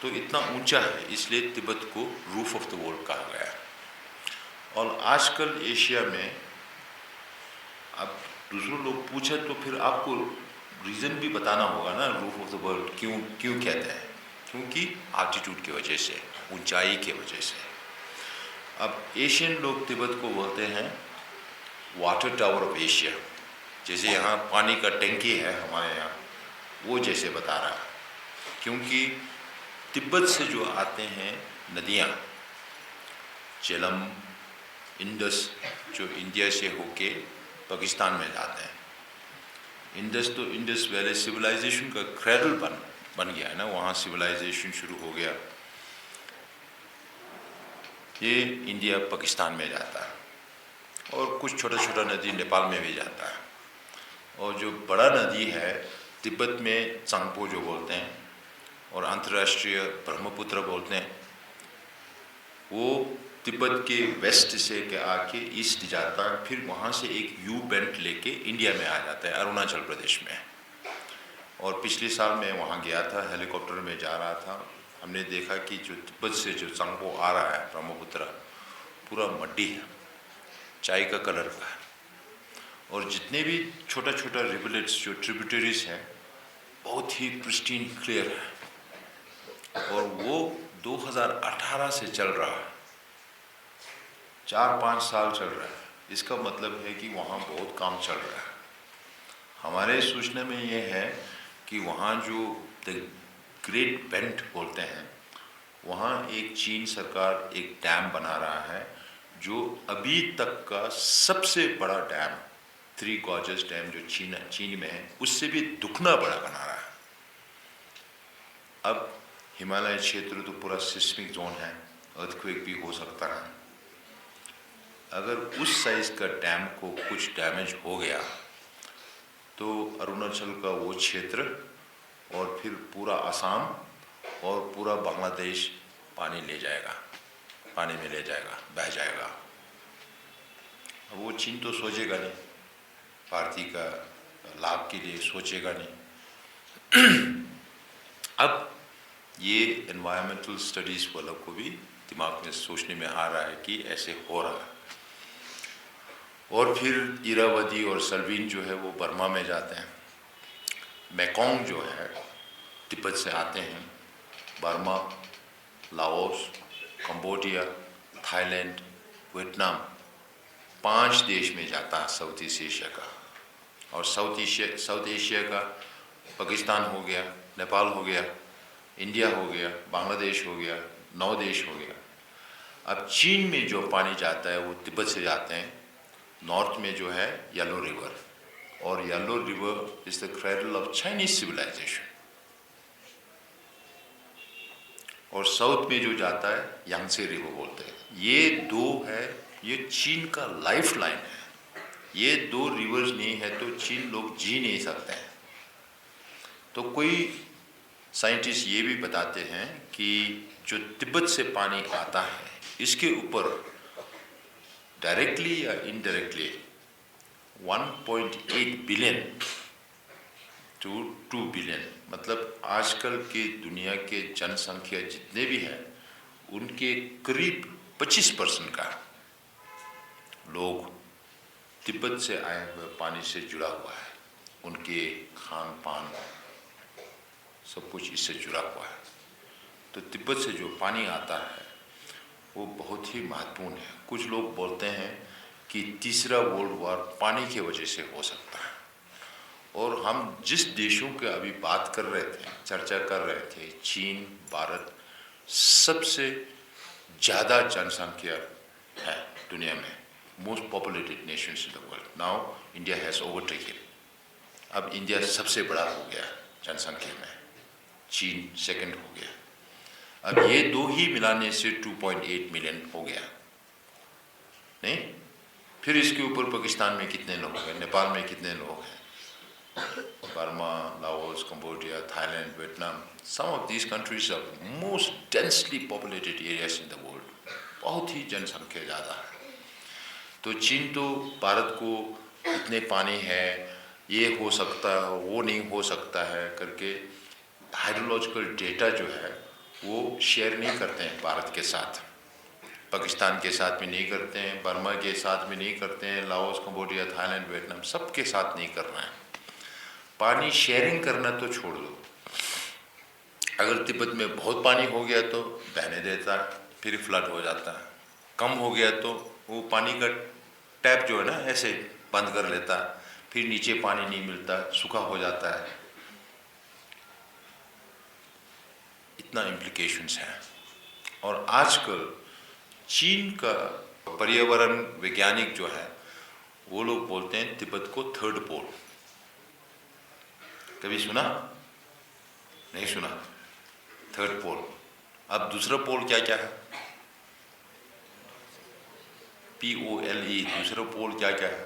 तो इतना ऊंचा है, इसलिए तिब्बत को रूफ ऑफ द वर्ल्ड कहा गया है। और आजकल एशिया में, अब दूसरों लोग पूछे तो फिर आपको रीज़न भी बताना होगा ना, रूफ ऑफ द वर्ल्ड क्यों कहते हैं? क्योंकि आल्टीट्यूड की वजह से, ऊंचाई की वजह से। अब एशियन लोग तिब्बत को बोलते हैं वाटर टावर ऑफ एशिया, जैसे यहाँ पानी का टंकी है हमारे यहाँ, वो जैसे बता रहा है। क्योंकि तिब्बत से जो आते हैं नदियाँ, झेलम, इंडस, जो इंडिया से होके पाकिस्तान में जाते हैं। इंडस तो इंडस वैली सिविलाइजेशन का क्रेडल बन गया है ना, वहाँ सिविलाइजेशन शुरू हो गया। ये इंडिया पाकिस्तान में जाता है, और कुछ छोटा छोटा नदी नेपाल में भी जाता है। और जो बड़ा नदी है तिब्बत में चांगपो जो बोलते हैं, और अंतर्राष्ट्रीय ब्रह्मपुत्र बोलते हैं, वो तिब्बत के वेस्ट से के आके ईस्ट जाता है, फिर वहाँ से एक यू बेंट लेके इंडिया में आ जाता है, अरुणाचल प्रदेश में। और पिछले साल मैं वहाँ गया था, हेलीकॉप्टर में जा रहा था, हमने देखा कि जो तिब्बत से जो चांगपो आ रहा है ब्रह्मपुत्र, पूरा मड्डी है, चाय का कलर का है। और जितने भी छोटा छोटा रिवलेट्स जो ट्रिब्यूटरीज हैं, बहुत ही प्रिस्टीन क्लियर है। और वो 2018 से चल रहा है, 4-5 साल चल रहा है। इसका मतलब है कि वहाँ बहुत काम चल रहा है। हमारे सूचना में ये है कि वहाँ जो द ग्रेट बेंट बोलते हैं, वहाँ एक चीन सरकार एक डैम बना रहा है, जो अभी तक का सबसे बड़ा डैम, 3 गॉर्जस डैम जो चीन में है, उससे भी दुगना बड़ा बना रहा है। अब हिमालय क्षेत्र तो पूरा सिस्मिक जोन है, अर्थक्वेक भी हो सकता है। अगर उस साइज का डैम को कुछ डैमेज हो गया तो अरुणाचल का वो क्षेत्र और फिर पूरा असम और पूरा बांग्लादेश पानी ले जाएगा, पानी में ले जाएगा, बह जाएगा। अब वो चीन तो सोचेगा नहीं, भारतीय का लाभ के लिए सोचेगा नहीं। अब ये एनवायरमेंटल स्टडीज़ वालों को भी दिमाग में सोचने में आ रहा है कि ऐसे हो रहा है। और फिर इरावदी और सल्वीन जो है वो बर्मा में जाते हैं। मेकोंग जो है तिब्बत से आते हैं, Burma, Laos, Cambodia, Thailand, Vietnam, 5 देश में जाता है साउथ ईस्ट एशिया का। और साउथ एशिया का पाकिस्तान हो गया, नेपाल हो गया, इंडिया हो गया, बांग्लादेश हो गया, 9 देश हो गया। अब चीन में जो पानी जाता है वो तिब्बत से जाते हैं। नॉर्थ में जो है येलो रिवर, और yellow river is the cradle of Chinese civilization. और साउथ में जो जाता है यांगसे रिवर बोलते हैं। ये दो है, ये चीन का लाइफ लाइन है। ये दो रिवर्स नहीं है तो चीन लोग जी नहीं सकते हैं। तो कोई साइंटिस्ट ये भी बताते हैं कि जो तिब्बत से पानी आता है इसके ऊपर डायरेक्टली या इनडायरेक्टली 1.8 बिलियन टू 2 बिलियन, मतलब आजकल के दुनिया के जनसंख्या जितने भी हैं उनके करीब 25% का लोग तिब्बत से आए हुए पानी से जुड़ा हुआ है। उनके खान पान सब कुछ इससे जुड़ा हुआ है। तो तिब्बत से जो पानी आता है वो बहुत ही महत्वपूर्ण है। कुछ लोग बोलते हैं कि तीसरा वर्ल्ड वॉर पानी की वजह से हो सकता है। और हम जिस देशों के अभी बात कर रहे थे, चर्चा कर रहे थे, चीन, भारत, सबसे ज़्यादा जनसंख्या है दुनिया में, most populated Nations in the world. Now India has overtaken. अब इंडिया सबसे बड़ा हो गया जनसंख्या में, चीन सेकंड हो गया। अब ये दो ही मिलाने से 2.8 मिलियन हो गया नहीं। फिर इसके ऊपर पाकिस्तान में कितने लोग हैं, नेपाल में कितने लोग हैं, Burma, Laos, Cambodia, Thailand, Vietnam, some of these countries are most densely populated areas in the world। बहुत ही जनसंख्या ज़्यादा है। तो चीन तो भारत को इतने पानी है, ये हो सकता है, वो नहीं हो सकता है करके हाइड्रोलॉजिकल डेटा जो है वो शेयर नहीं करते हैं भारत के साथ, पाकिस्तान के साथ में नहीं करते हैं, बर्मा के साथ में नहीं करते हैं, लाओस, कंबोडिया, थाईलैंड, वियतनाम, सबके साथ नहीं करना है। पानी शेयरिंग करना तो छोड़ दो। अगर तिब्बत में बहुत पानी हो गया तो बहने देता है, फिर फ्लड हो जाता है। कम हो गया तो वो पानी का टैप जो है ना ऐसे बंद कर लेता है, फिर नीचे पानी नहीं मिलता, सूखा हो जाता है। इतना इम्प्लीकेशंस है। और आजकल चीन का पर्यावरण वैज्ञानिक जो है वो लोग बोलते हैं तिब्बत को थर्ड पोल। कभी सुना? नहीं सुना? थर्ड पोल। अब दूसरा पोल क्या क्या है? POLE। दूसरा पोल क्या क्या है?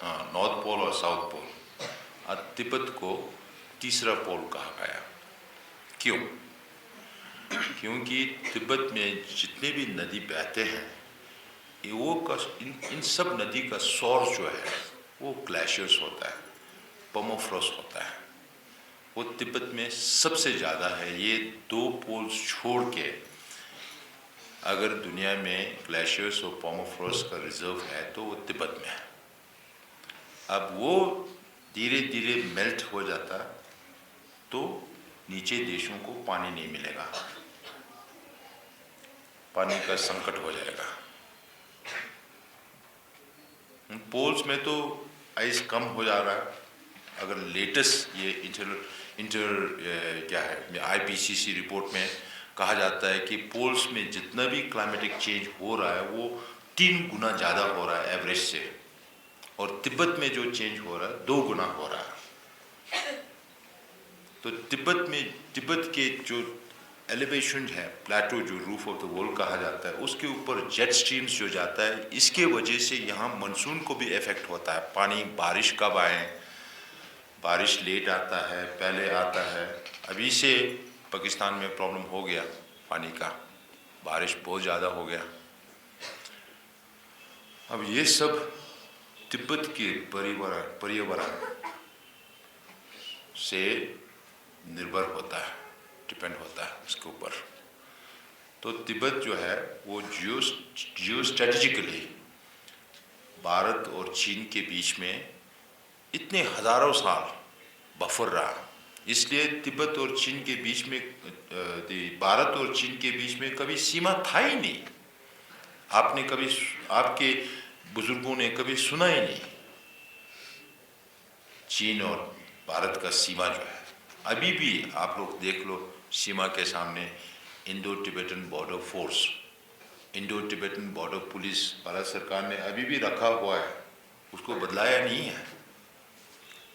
हाँ, नॉर्थ पोल और साउथ पोल। अब तिब्बत को तीसरा पोल कहा गया। क्यों? क्योंकि तिब्बत में जितने भी नदी बहते हैं इन सब नदी का सोर्स जो है वो ग्लेशियर्स होता है, परमाफ्रॉस्ट होता है। वो तिब्बत में सबसे ज़्यादा है। ये दो पोल्स छोड़ के अगर दुनिया में ग्लेशियर्स और परमाफ्रॉस्ट का रिजर्व है तो वो तिब्बत में है। अब वो धीरे धीरे मेल्ट हो जाता तो नीचे देशों को पानी नहीं मिलेगा, पानी का संकट हो जाएगा। पोल्स में तो आइस कम हो जा रहा है। अगर लेटेस्ट ये क्या है IPCC रिपोर्ट में कहा जाता है कि पोल्स में जितना भी क्लाइमेटिक चेंज हो रहा है वो 3 गुना ज़्यादा हो रहा है एवरेज से, और तिब्बत में जो चेंज हो रहा है 2 गुना हो रहा है। तो तिब्बत के जो एलिवेशन है, प्लेटो जो रूफ ऑफ द वर्ल्ड कहा जाता है, उसके ऊपर जेट स्ट्रीम्स जो जाता है, इसके वजह से यहाँ मानसून को भी इफेक्ट होता है। पानी, बारिश कब आए, बारिश लेट आता है, पहले आता है। अभी से पाकिस्तान में प्रॉब्लम हो गया पानी का, बारिश बहुत ज़्यादा हो गया। अब ये सब तिब्बत के पर्यावरण से निर्भर होता है, डिपेंड होता है उसके ऊपर। तो तिब्बत जो है वो जियो स्ट्रेटेजिकली भारत और चीन के बीच में इतने हजारों साल बफर रहा। इसलिए तिब्बत और चीन के बीच में, भारत और चीन के बीच में कभी सीमा था ही नहीं। आपने कभी, आपके बुजुर्गों ने कभी सुना ही नहीं चीन और भारत का सीमा जो है। अभी भी आप लोग देख लो, सीमा के सामने Indo Tibetan border force, Indo Tibetan border police Bharat सरकार ने अभी भी रखा हुआ है, उसको बदलाया नहीं है।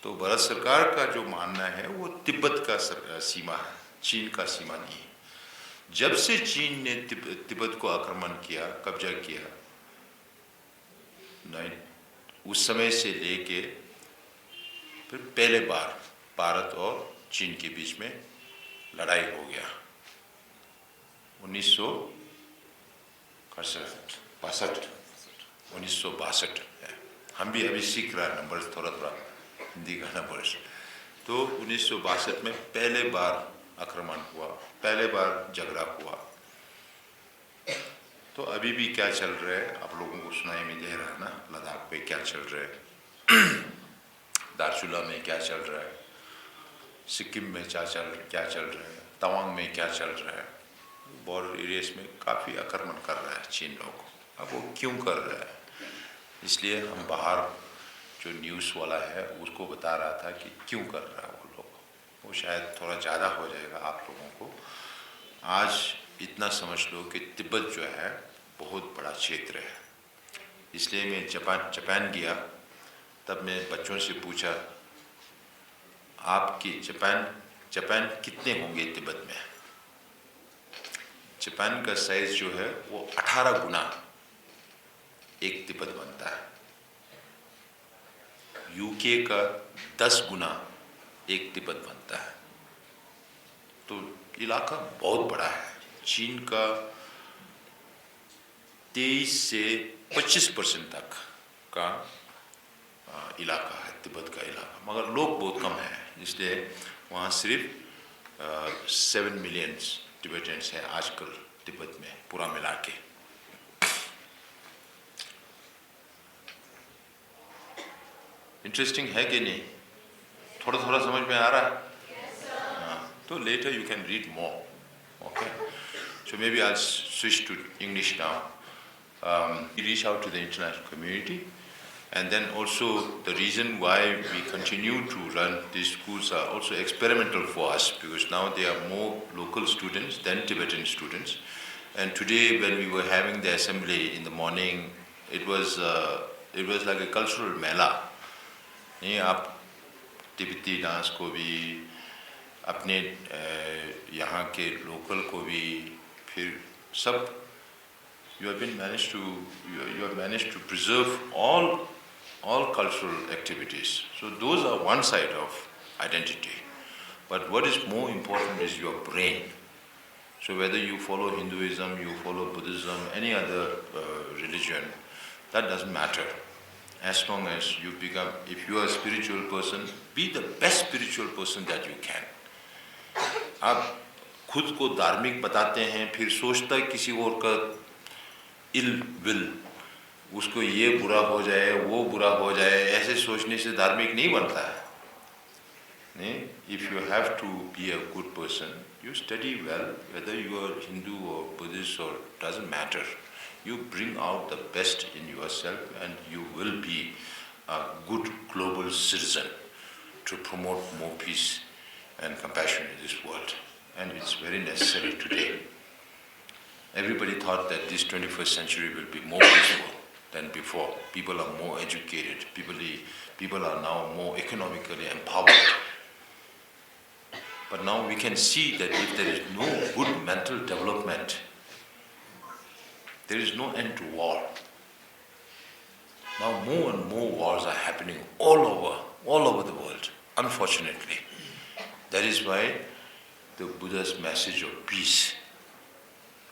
तो भारत सरकार का जो मानना है वो तिब्बत का सीमा है। चीन का सीमा नहीं है। जब से चीन ने तिब्बत को आक्रमण किया, कब्जा किया, उस समय से लेके फिर पहले बार भारत और चीन के बीच में लड़ाई हो गया 1962 है। हम भी अभी सीख रहा है नंबर्स, थोड़ा थोड़ा हिंदी का नंबर्स। तो 1962 में पहले बार आक्रमण हुआ, पहले बार झगड़ा हुआ। तो अभी भी क्या चल रहा है आप लोगों को सुनाई में दे रहा है ना, लद्दाख पे क्या चल रहा है, दार्चुला में क्या चल रहा है, सिक्किम में क्या चल रहा है, तवांग में क्या चल रहा है। बॉर्डर एरियाज में काफ़ी आक्रमण कर रहा है चीन लोग। अब वो क्यों कर रहा है, इसलिए हम बाहर जो न्यूज़ वाला है उसको बता रहा था कि क्यों कर रहा है वो लोग। वो शायद थोड़ा ज़्यादा हो जाएगा आप लोगों को। आज इतना समझ लो कि तिब्बत जो है बहुत बड़ा क्षेत्र है। इसलिए मैं जापान गया, तब मैं बच्चों से पूछा आपकी जापान कितने होंगे तिब्बत में। जापान का साइज जो है वो 18 गुना एक तिब्बत बनता है। यूके का 10 गुना एक तिब्बत बनता है। तो इलाका बहुत बड़ा है। चीन का 23 से 25% तक का इलाका है तिब्बत का इलाका, मगर लोग बहुत कम हैं, इसलिए वहाँ सिर्फ 7 मिलियन टिबेटियंस हैं आजकल तिब्बत में पूरा मिला के। इंटरेस्टिंग है कि नहीं? थोड़ा थोड़ा समझ में आ रहा है? तो later you can read more. Okay, so maybe I'll switch to English now. We reach out to the international community, and then also the reason why we continue to run these schools are also experimental for us, because now there are more local students than Tibetan students. And today when we were having the assembly in the morning, it was like a cultural mela. ये आप तिब्बती dance को भी, अपने यहाँ के local को भी, फिर सब you have managed to preserve all cultural activities. So those are one side of identity. But what is more important is your brain. So whether you follow Hinduism, you follow Buddhism, any other religion, that doesn't matter. As long as you become, if you are a spiritual person, be the best spiritual person that you can. आप खुद को धार्मिक बताते हैं, फिर सोचता है किसी और का इल विल, उसको ये बुरा हो जाए, वो बुरा हो जाए, ऐसे सोचने से धार्मिक नहीं बनता है। नहीं, if you have to be a good person, you study well, whether you are Hindu or Buddhist or doesn't matter. You bring out the best in yourself, and you will be a good global citizen to promote more peace and compassion in this world. And it's very necessary today. Everybody thought that this 21st century will be more peaceful than before. People are more educated. People are now more economically empowered. But now we can see that if there is no good mental development, there is no end to war. Now more and more wars are happening all over the world, unfortunately. That is why the Buddha's message of peace,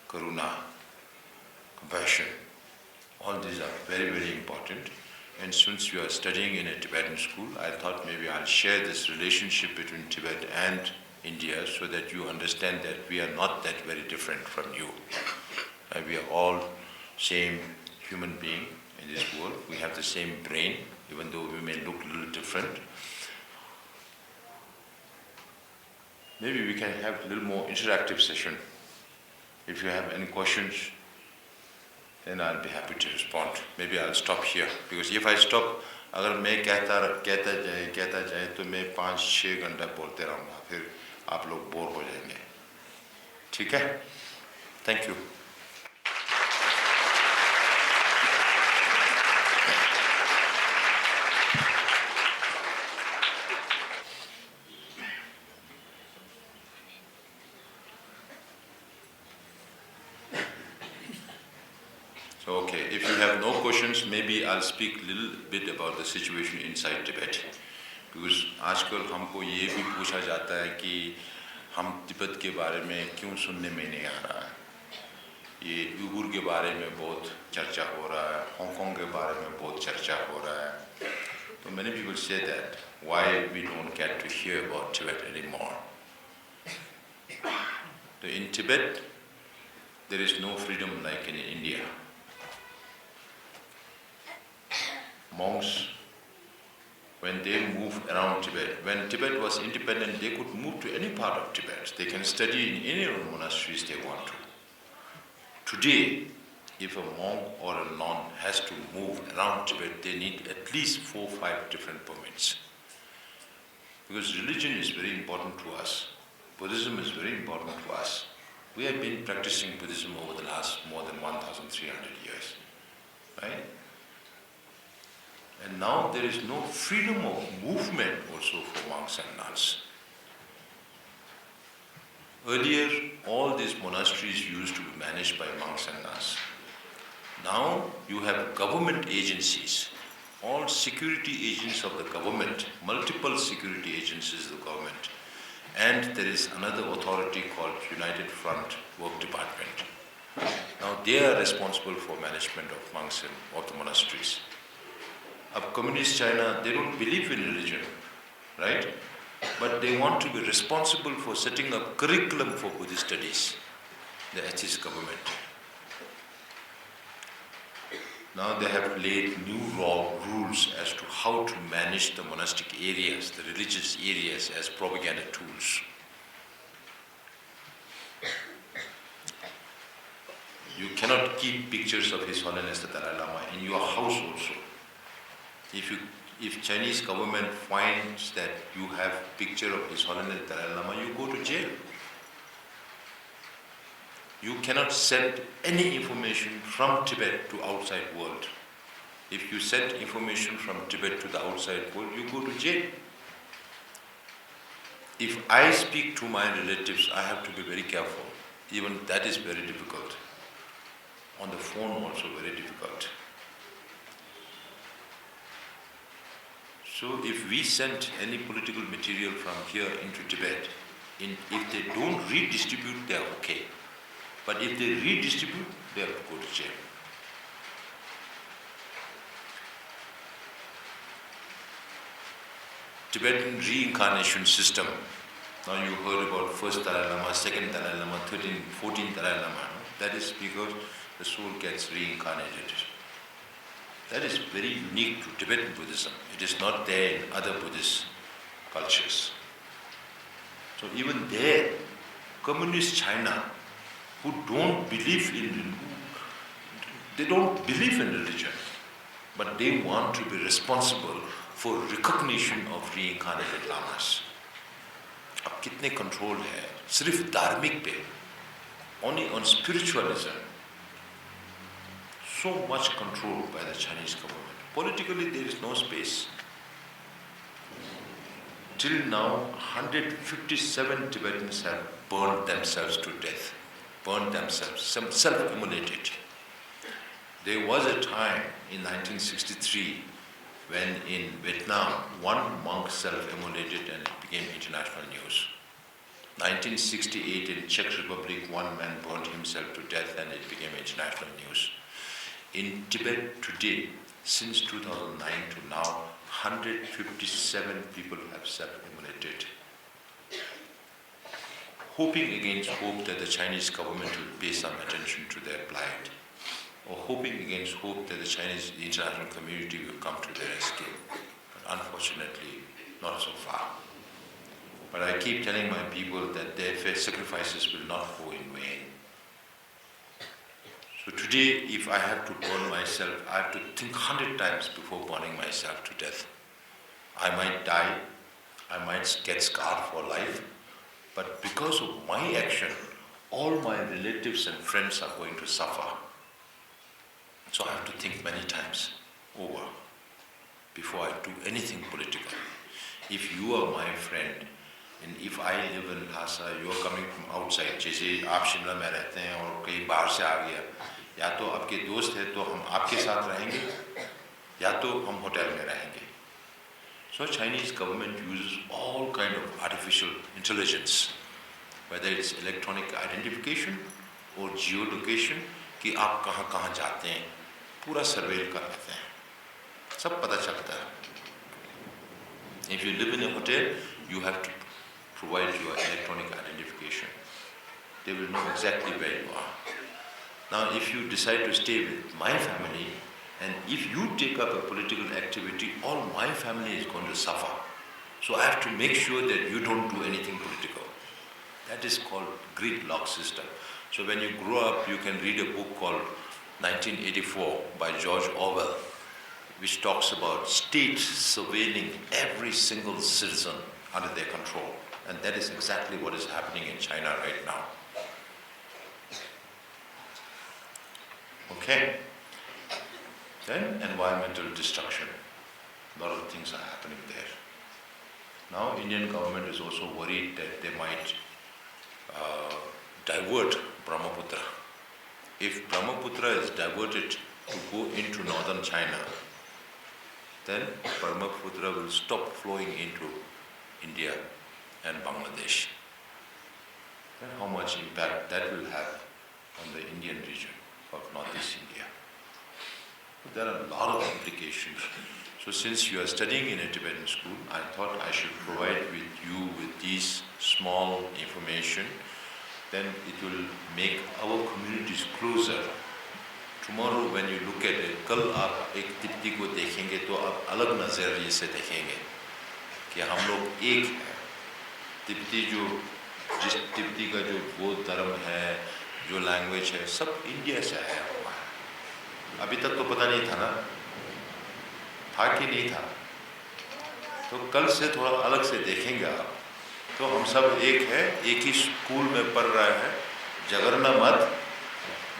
karuna, compassion, all these are very, very important. And since you are studying in a Tibetan school, I thought maybe I'll share this relationship between Tibet and India so that you understand that we are not that very different from you. We are all same human being in this world. We have the same brain, even though we may look a little different. Maybe we can have a little more interactive session. If you have any questions, then I'll be happy to respond. Maybe I'll stop here, because if I stop, अगर मैं कहता जाए तो मैं 5-6 घंटा बोलते रहूँगा, फिर आप लोग बोर हो जाएंगे. ठीक है? Thank you. questions, maybe I'll speak a little bit about the situation inside Tibet. Because आजकल हमको ये भी पूछा जाता है कि हम तिब्बत के बारे में क्यों सुनने में नहीं आ रहा है, ये उइगुर के बारे में बहुत चर्चा हो रहा है, हांगकांग के बारे में बहुत चर्चा हो रहा है. So many people say that why we don't get to hear about Tibet anymore. So in Tibet, there is no freedom like in India. Monks, when they move around Tibet, when Tibet was independent, they could move to any part of Tibet. They can study in any of the monasteries they want to. Today, if a monk or a nun has to move around Tibet, they need at least 4 or 5 different permits. Because religion is very important to us. Buddhism is very important to us. We have been practicing Buddhism over the last more than 1,300 years, right? And now there is no freedom of movement also for monks and nuns. Earlier, all these monasteries used to be managed by monks and nuns. Now you have government agencies, all security agents of the government, multiple security agencies of the government, and there is another authority called United Front Work Department. Now they are responsible for management of monks and of the monasteries. Of communist China, they don't believe in religion, right? But they want to be responsible for setting up curriculum for Buddhist studies, the atheist government. Now they have laid new rules as to how to manage the monastic areas, the religious areas as propaganda tools. You cannot keep pictures of His Holiness the Dalai Lama in your house also. If Chinese government finds that you have picture of His Holiness the Dalai Lama, you go to jail. You cannot send any information from Tibet to outside world. If you send information from Tibet to the outside world, you go to jail. If I speak to my relatives, I have to be very careful. Even that is very difficult. On the phone also very difficult. So if we send any political material from here into Tibet, if they don't redistribute, they are okay. But if they redistribute, they have to go to jail. Tibetan reincarnation system. Now you heard about first Dalai Lama, second Dalai Lama, 13th, 14th Dalai Lama. That is because the soul gets reincarnated. That is very unique to Tibetan Buddhism. It is not there in other Buddhist cultures. So even there, communist China, who don't believe in religion, but they want to be responsible for recognition of reincarnated lamas. अब कितने control है? सिर्फ धार्मिक पे, only on spiritualism. So much control by the Chinese government. Politically, there is no space. Till now, 157 Tibetans have burned themselves to death. Burned themselves, self-immolated. There was a time in 1963 when in Vietnam, one monk self-immolated and it became international news. 1968 in Czech Republic, one man burned himself to death and it became international news. In Tibet today, since 2009 to now, 157 people have self-immolated. Hoping against hope that the Chinese government will pay some attention to their plight, or hoping against hope that the international community will come to their rescue. But unfortunately, not so far. But I keep telling my people that their sacrifices will not go in vain. So today, if I have to burn myself, I have to think 100 times before burning myself to death. I might die, I might get scarred for life, but because of my action, all my relatives and friends are going to suffer. So I have to think many times over before I do anything political. If you are my friend, and if I live in Lhasa, you are coming from outside, जैसे आप शिमला में रहते हैं और कहीं बाहर से आ गया, या तो आपके दोस्त है तो हम आपके साथ रहेंगे या तो हम होटल में रहेंगे. So Chinese government uses all kind of artificial intelligence, whether it's electronic identification or geolocation, कि आप कहाँ कहाँ जाते हैं पूरा सर्वेल कर लेते हैं, सब पता चलता है. If you live in a hotel, you have to provide your electronic identification. They will know exactly where you are. Now, if you decide to stay with my family, and if you take up a political activity, all my family is going to suffer. So I have to make sure that you don't do anything political. That is called gridlock system. So when you grow up, you can read a book called 1984 by George Orwell, which talks about states surveilling every single citizen under their control. And that is exactly what is happening in China right now. Okay. Then environmental destruction. A lot of things are happening there. Now Indian government is also worried that they might divert Brahmaputra. If Brahmaputra is diverted to go into northern China, then Brahmaputra will stop flowing into India and Bangladesh. Then how much impact that will have on the Indian region of Northeast India. There are a lot of implications. So since you are studying in a Tibetan school, I thought I should provide with you with these small information. Then it will make our communities closer. Tomorrow when you look at it, कल आप एक तिब्बती को देखेंगे तो आप अलग नज़रिए से देखेंगे कि हम लोग एक हैं. तिब्बती जो जिस तिब्बती का जो बौद्ध धर्म है, जो लैंग्वेज है, सब इंडिया से आया हुआ है. अभी तक तो पता नहीं था ना, था कि नहीं था. तो कल से थोड़ा अलग से देखेंगे आप, तो हम सब एक है, एक ही स्कूल में पढ़ रहे हैं. झगड़ना मत,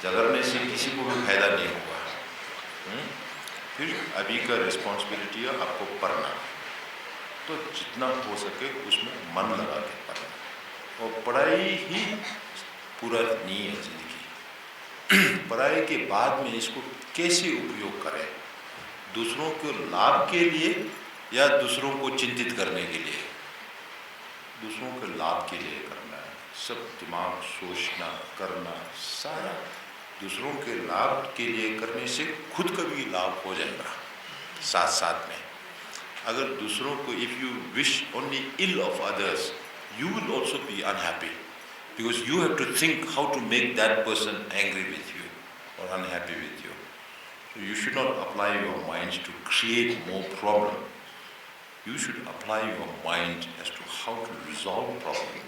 झगड़ने से किसी को भी फायदा नहीं होगा. फिर अभी का रिस्पॉन्सिबिलिटी है आपको पढ़ना, तो जितना हो सके उसमें मन लगा के पढ़ना. और पढ़ाई ही पूरा नहीं है जिंदगी. पढ़ाई के बाद में इसको कैसे उपयोग करें, दूसरों के लाभ के लिए या दूसरों को चिंतित करने के लिए. दूसरों के लाभ के लिए करना है, सब दिमाग सोचना करना सारा दूसरों के लाभ के लिए करने से खुद का भी लाभ हो जाएगा साथ साथ में. अगर दूसरों को, if you wish only ill of others, you will also be unhappy, because you have to think how to make that person angry with you or unhappy with you. So you should not apply your mind to create more problem. You should apply your mind as to how to resolve problem,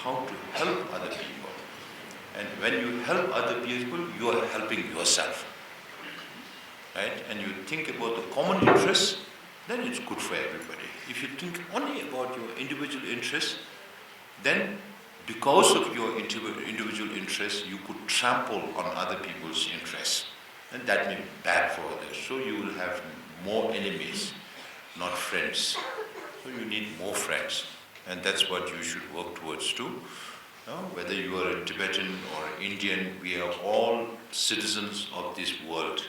how to help other people. And when you help other people, you are helping yourself. Right? And you think about the common interests, then it's good for everybody. If you think only about your individual interests, then because of your individual interests, you could trample on other people's interests. And that may be bad for others. So you will have more enemies, not friends. So you need more friends. And that's what you should work towards too. Whether you are a Tibetan or Indian, we are all citizens of this world.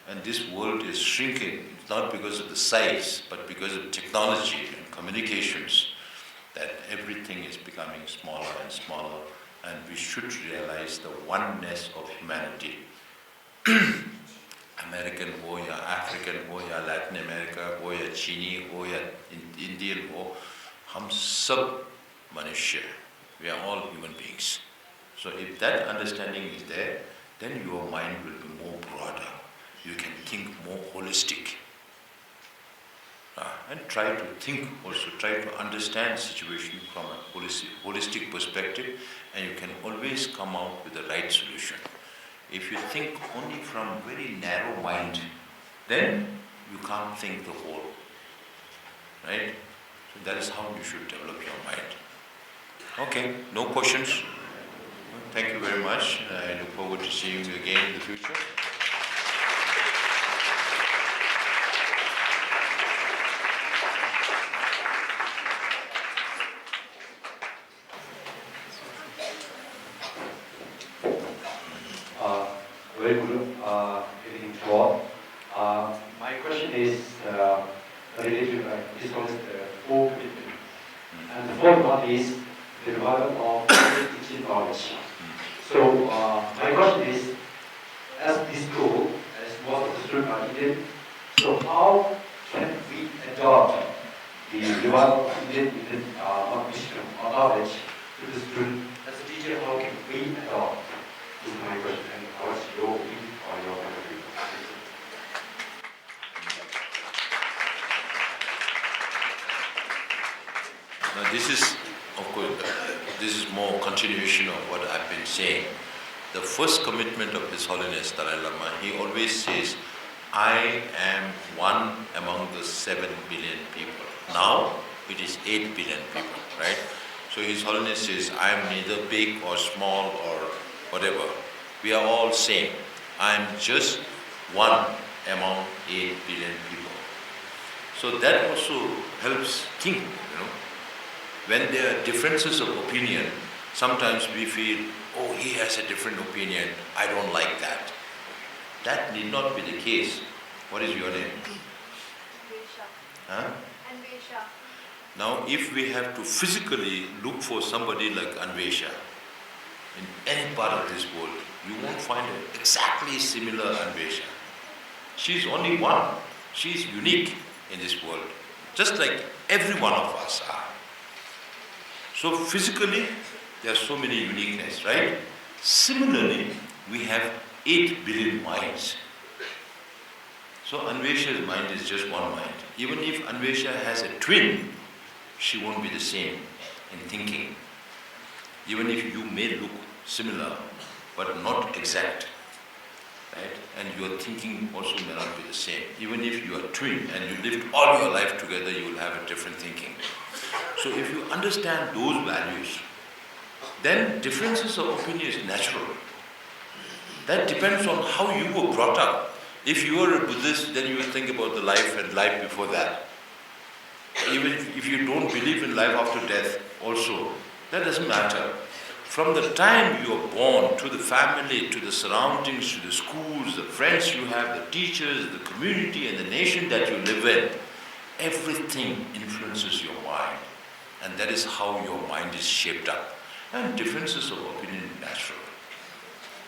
And this world is shrinking. It's not because of the size, but because of technology and communications, that everything is becoming smaller and smaller. And we should realize the oneness of humanity. American हो या African हो या Latin America हो या चीनी हो या Indian हो, हम सब मनुष्य. We are all human beings. So if that understanding is there, then your mind will be more broader. You can think more holistic. And try to think also, try to understand situation from a holistic perspective, and you can always come out with the right solution. If you think only from very narrow mind, then you can't think the whole. Right? So that is how you should develop your mind. Okay, no questions? Thank you very much. I look forward to seeing you again in the future. Everything to all. My question is related to this one is the four commitment. And the fourth one is the revival of teaching knowledge. So my question is, as this school, as most of the students are Indian, so how can we adopt the revival of Indian wisdom or knowledge to the student? As a teacher, how can we adopt? This is my question, and what's your view or your point of view? Now this is, of course, this is more continuation of what I've been saying. The first commitment of His Holiness Dalai Lama, he always says, I am one among the 7 billion people. Now it is 8 billion people, right? So His Holiness says, I am neither big or small or whatever. We are all same. I am just one among 8 billion people. So that also helps think, When there are differences of opinion, sometimes we feel, oh, he has a different opinion, I don't like that. That need not be the case. What is your name? Anvesha. Huh? Anvesha. Now, if we have to physically look for somebody like Anvesha in any part of this world, you won't find an exactly similar Anvesha. She's only one. She's unique in this world, just like every one of us are. So physically, there are so many uniqueness, right? Similarly, we have 8 billion minds. So Anvesha's mind is just one mind. Even if Anvesha has a twin, she won't be the same in thinking. Even if you may look similar, but not exact, right? And your thinking also may not be the same. Even if you are twin and you lived all your life together, you will have a different thinking. So if you understand those values, then differences of opinion is natural. That depends on how you were brought up. If you are a Buddhist, then you will think about the life and life before that. Even if you don't believe in life after death also, that doesn't matter. From the time you are born, to the family, to the surroundings, to the schools, the friends you have, the teachers, the community and the nation that you live in, everything influences your mind. And that is how your mind is shaped up. And differences of opinion are natural.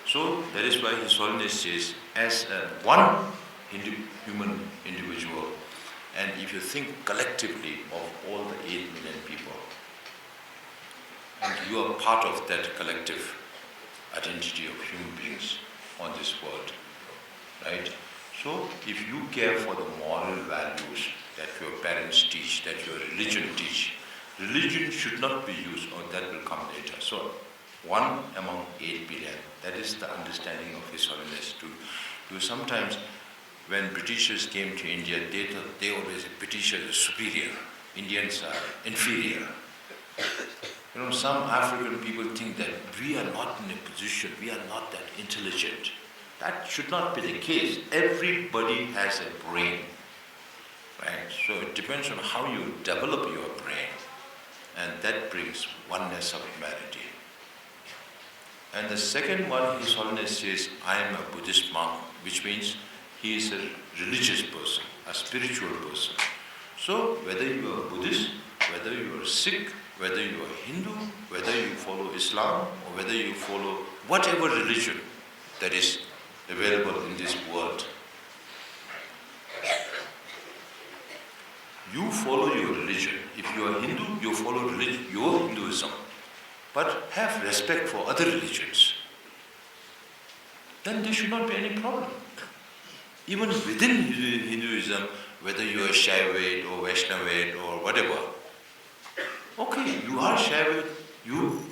So that is why His Holiness says, as one human individual, and if you think collectively of all the 8 million people, and you are part of that collective identity of human beings on this world, right? So if you care for the moral values that your parents teach, that your religion teach, religion should not be used, or that will come later. So, one among 8 billion, that is the understanding of His Holiness. To sometimes, when Britishers came to India, they always said Britishers are superior, Indians are inferior. Some African people think that we are not in a position, we are not that intelligent. That should not be the case. Everybody has a brain, right? So it depends on how you develop your brain. And that brings oneness of humanity. And the second one, His Holiness says, I am a Buddhist monk, which means he is a religious person, a spiritual person. So whether you are Buddhist, whether you are Sikh, whether you are Hindu, whether you follow Islam, or whether you follow whatever religion that is available in this world, you follow your religion. If you are Hindu, you follow your Hinduism. But have respect for other religions. Then there should not be any problem. Even within Hinduism, whether you are Shaivite or Vaishnavite or whatever, okay, you are Shaivite, you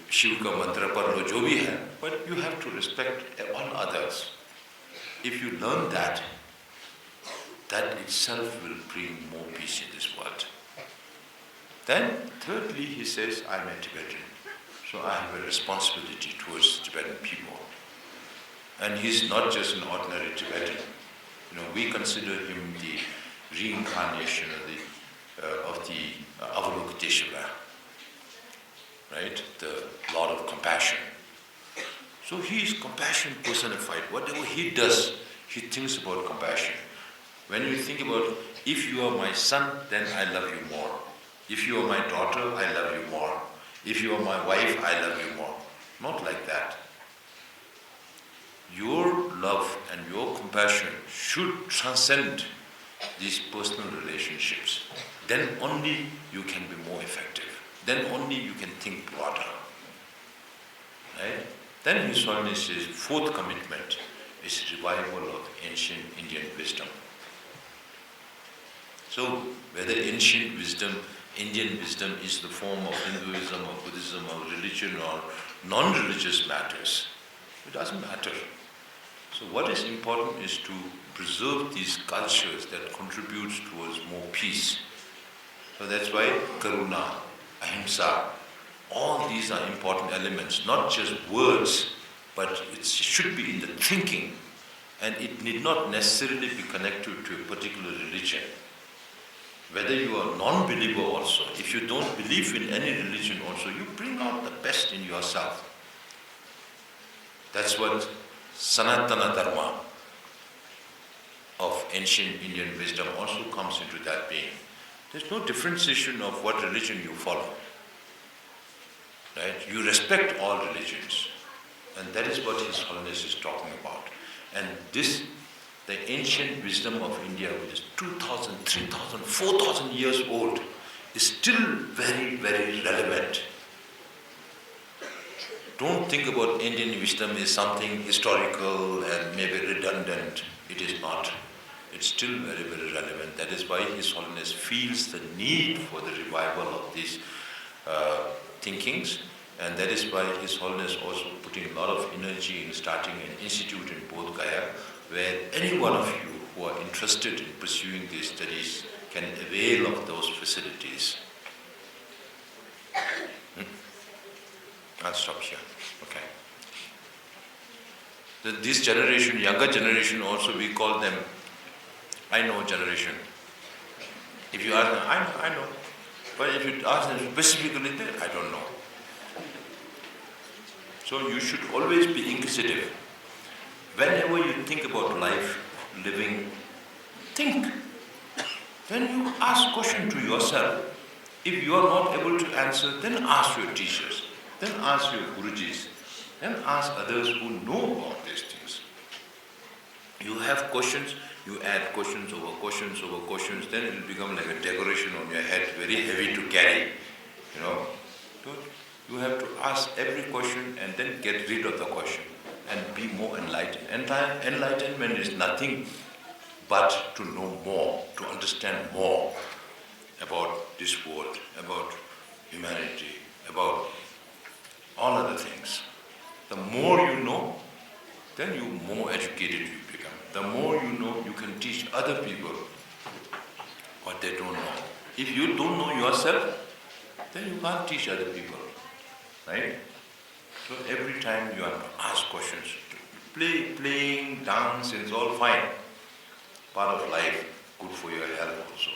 Shiv ka mantra par lo jo bhi hai, but you have to respect all others. If you learn that, that itself will bring more peace in this world. Then, thirdly, he says, I am a Tibetan, so I have a responsibility towards Tibetan people. And he's not just an ordinary Tibetan. We consider him the reincarnation of the Avalokiteshvara, right? The Lord of Compassion. So he is compassion personified. Whatever he does, he thinks about compassion. When you think about, if you are my son, then I love you more. If you are my daughter, I love you more. If you are my wife, I love you more. Not like that. Your love and your compassion should transcend these personal relationships. Then only you can be more effective. Then only you can think broader. Right? Then His Holiness says, fourth commitment is revival of ancient Indian wisdom. So, whether ancient wisdom, Indian wisdom is the form of Hinduism or Buddhism or religion or non-religious matters, it doesn't matter. So what is important is to preserve these cultures that contribute towards more peace. So that's why Karuna, Ahimsa, all these are important elements, not just words, but it should be in the thinking, and it need not necessarily be connected to a particular religion. Whether you are non-believer also, if you don't believe in any religion also, you bring out the best in yourself. That's what Sanatana Dharma of ancient Indian wisdom also comes into that being. There's no differentiation of what religion you follow. Right? You respect all religions. And that is what His Holiness is talking about. And this, the ancient wisdom of India, which is 2,000, 3,000, 4,000 years old, is still very, very relevant. Don't think about Indian wisdom as something historical and maybe redundant. It is not. It's still very, very relevant. That is why His Holiness feels the need for the revival of these thinkings, and that is why His Holiness also putting a lot of energy in starting an institute in Bodh Gaya, where any one of you who are interested in pursuing these studies can avail of those facilities. I'll stop here. Okay. This generation, younger generation also, we call them I know generation. If you ask them, I know. But if you ask them specifically, I don't know. So you should always be inquisitive. Whenever you think about life, living, think. When you ask question to yourself, if you are not able to answer, then ask your teachers, then ask your gurujis, then ask others who know about these things. You have questions, you add questions over questions over questions, then it will become like a decoration on your head, very heavy to carry, you know. So you have to ask every question and then get rid of the question and be more enlightened. Enlightenment is nothing but to know more, to understand more about this world, about humanity, about all other things. The more you know, then you more educated you become. The more you know, you can teach other people what they don't know. If you don't know yourself, then you can't teach other people, right? So every time you have to ask questions. Playing, dance, it's all fine. Part of life, good for your health also.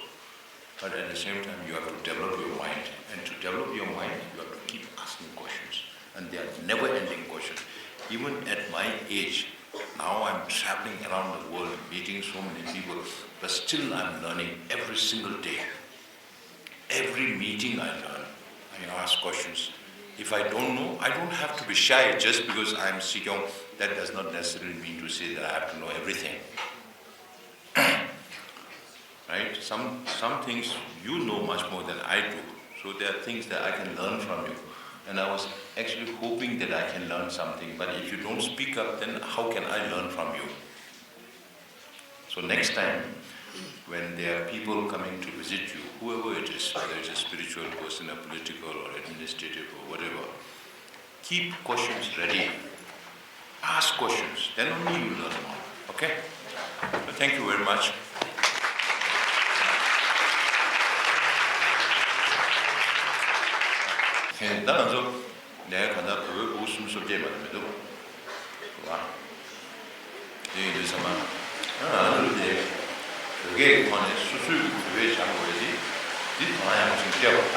But at the same time, you have to develop your mind. And to develop your mind, you have to keep asking questions. And they are never-ending questions. Even at my age, now I'm traveling around the world, meeting so many people, but still I'm learning every single day. Every meeting I learn. I ask questions. If I don't know, I don't have to be shy just because I'm Sikyong. That does not necessarily mean to say that I have to know everything. Right? Some things you know much more than I do. So there are things that I can learn from you. And I was actually hoping that I can learn something. But if you don't speak up, then how can I learn from you? So next time, when there are people coming to visit you, whoever it is, whether it's a spiritual person, a political or administrative or whatever, keep questions ready. Ask questions, then only you learn more. Okay? So thank you very much. 나는 내가 간다 그 웃음 속에 말해도 와 이게 있으면 그런데 그게 관에 수술 왜 장고야지 이 방향을 좀 떼었다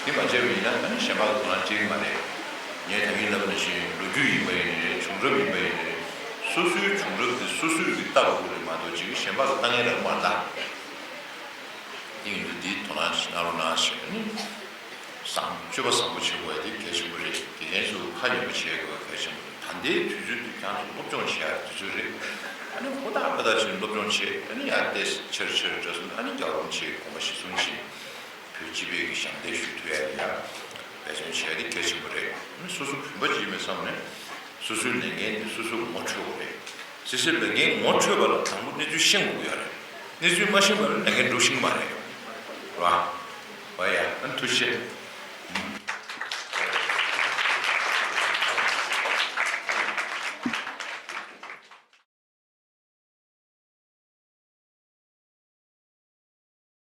이 맞아요이나 샤바가 돈을 제일 많이 예 당연히 것이 루주이 메인 중럽이 메인 수수 중럽 수수 있다고 그러면도 지금 셴바도 당연히 뭐다 이게 도나시 나로나시니 상 주버 상부치고야 돼 계시물이 계속 하려고 지고 계신 반대 주주도 그냥 법정을 시야 주주를 아니 보다 지금 법정 시 아니 아때 처처 저선 아니 결혼치 공시 순시 그 집에 계신데 슈트야 배전 시야이 계시물이 수수 뭐지면서네 수술 내게 수수 못 쳐오래 수술 내게 못 쳐버려 당분에 주신 거야 내주 마시면 내게 루신 말이에요 와 뭐야 안 투시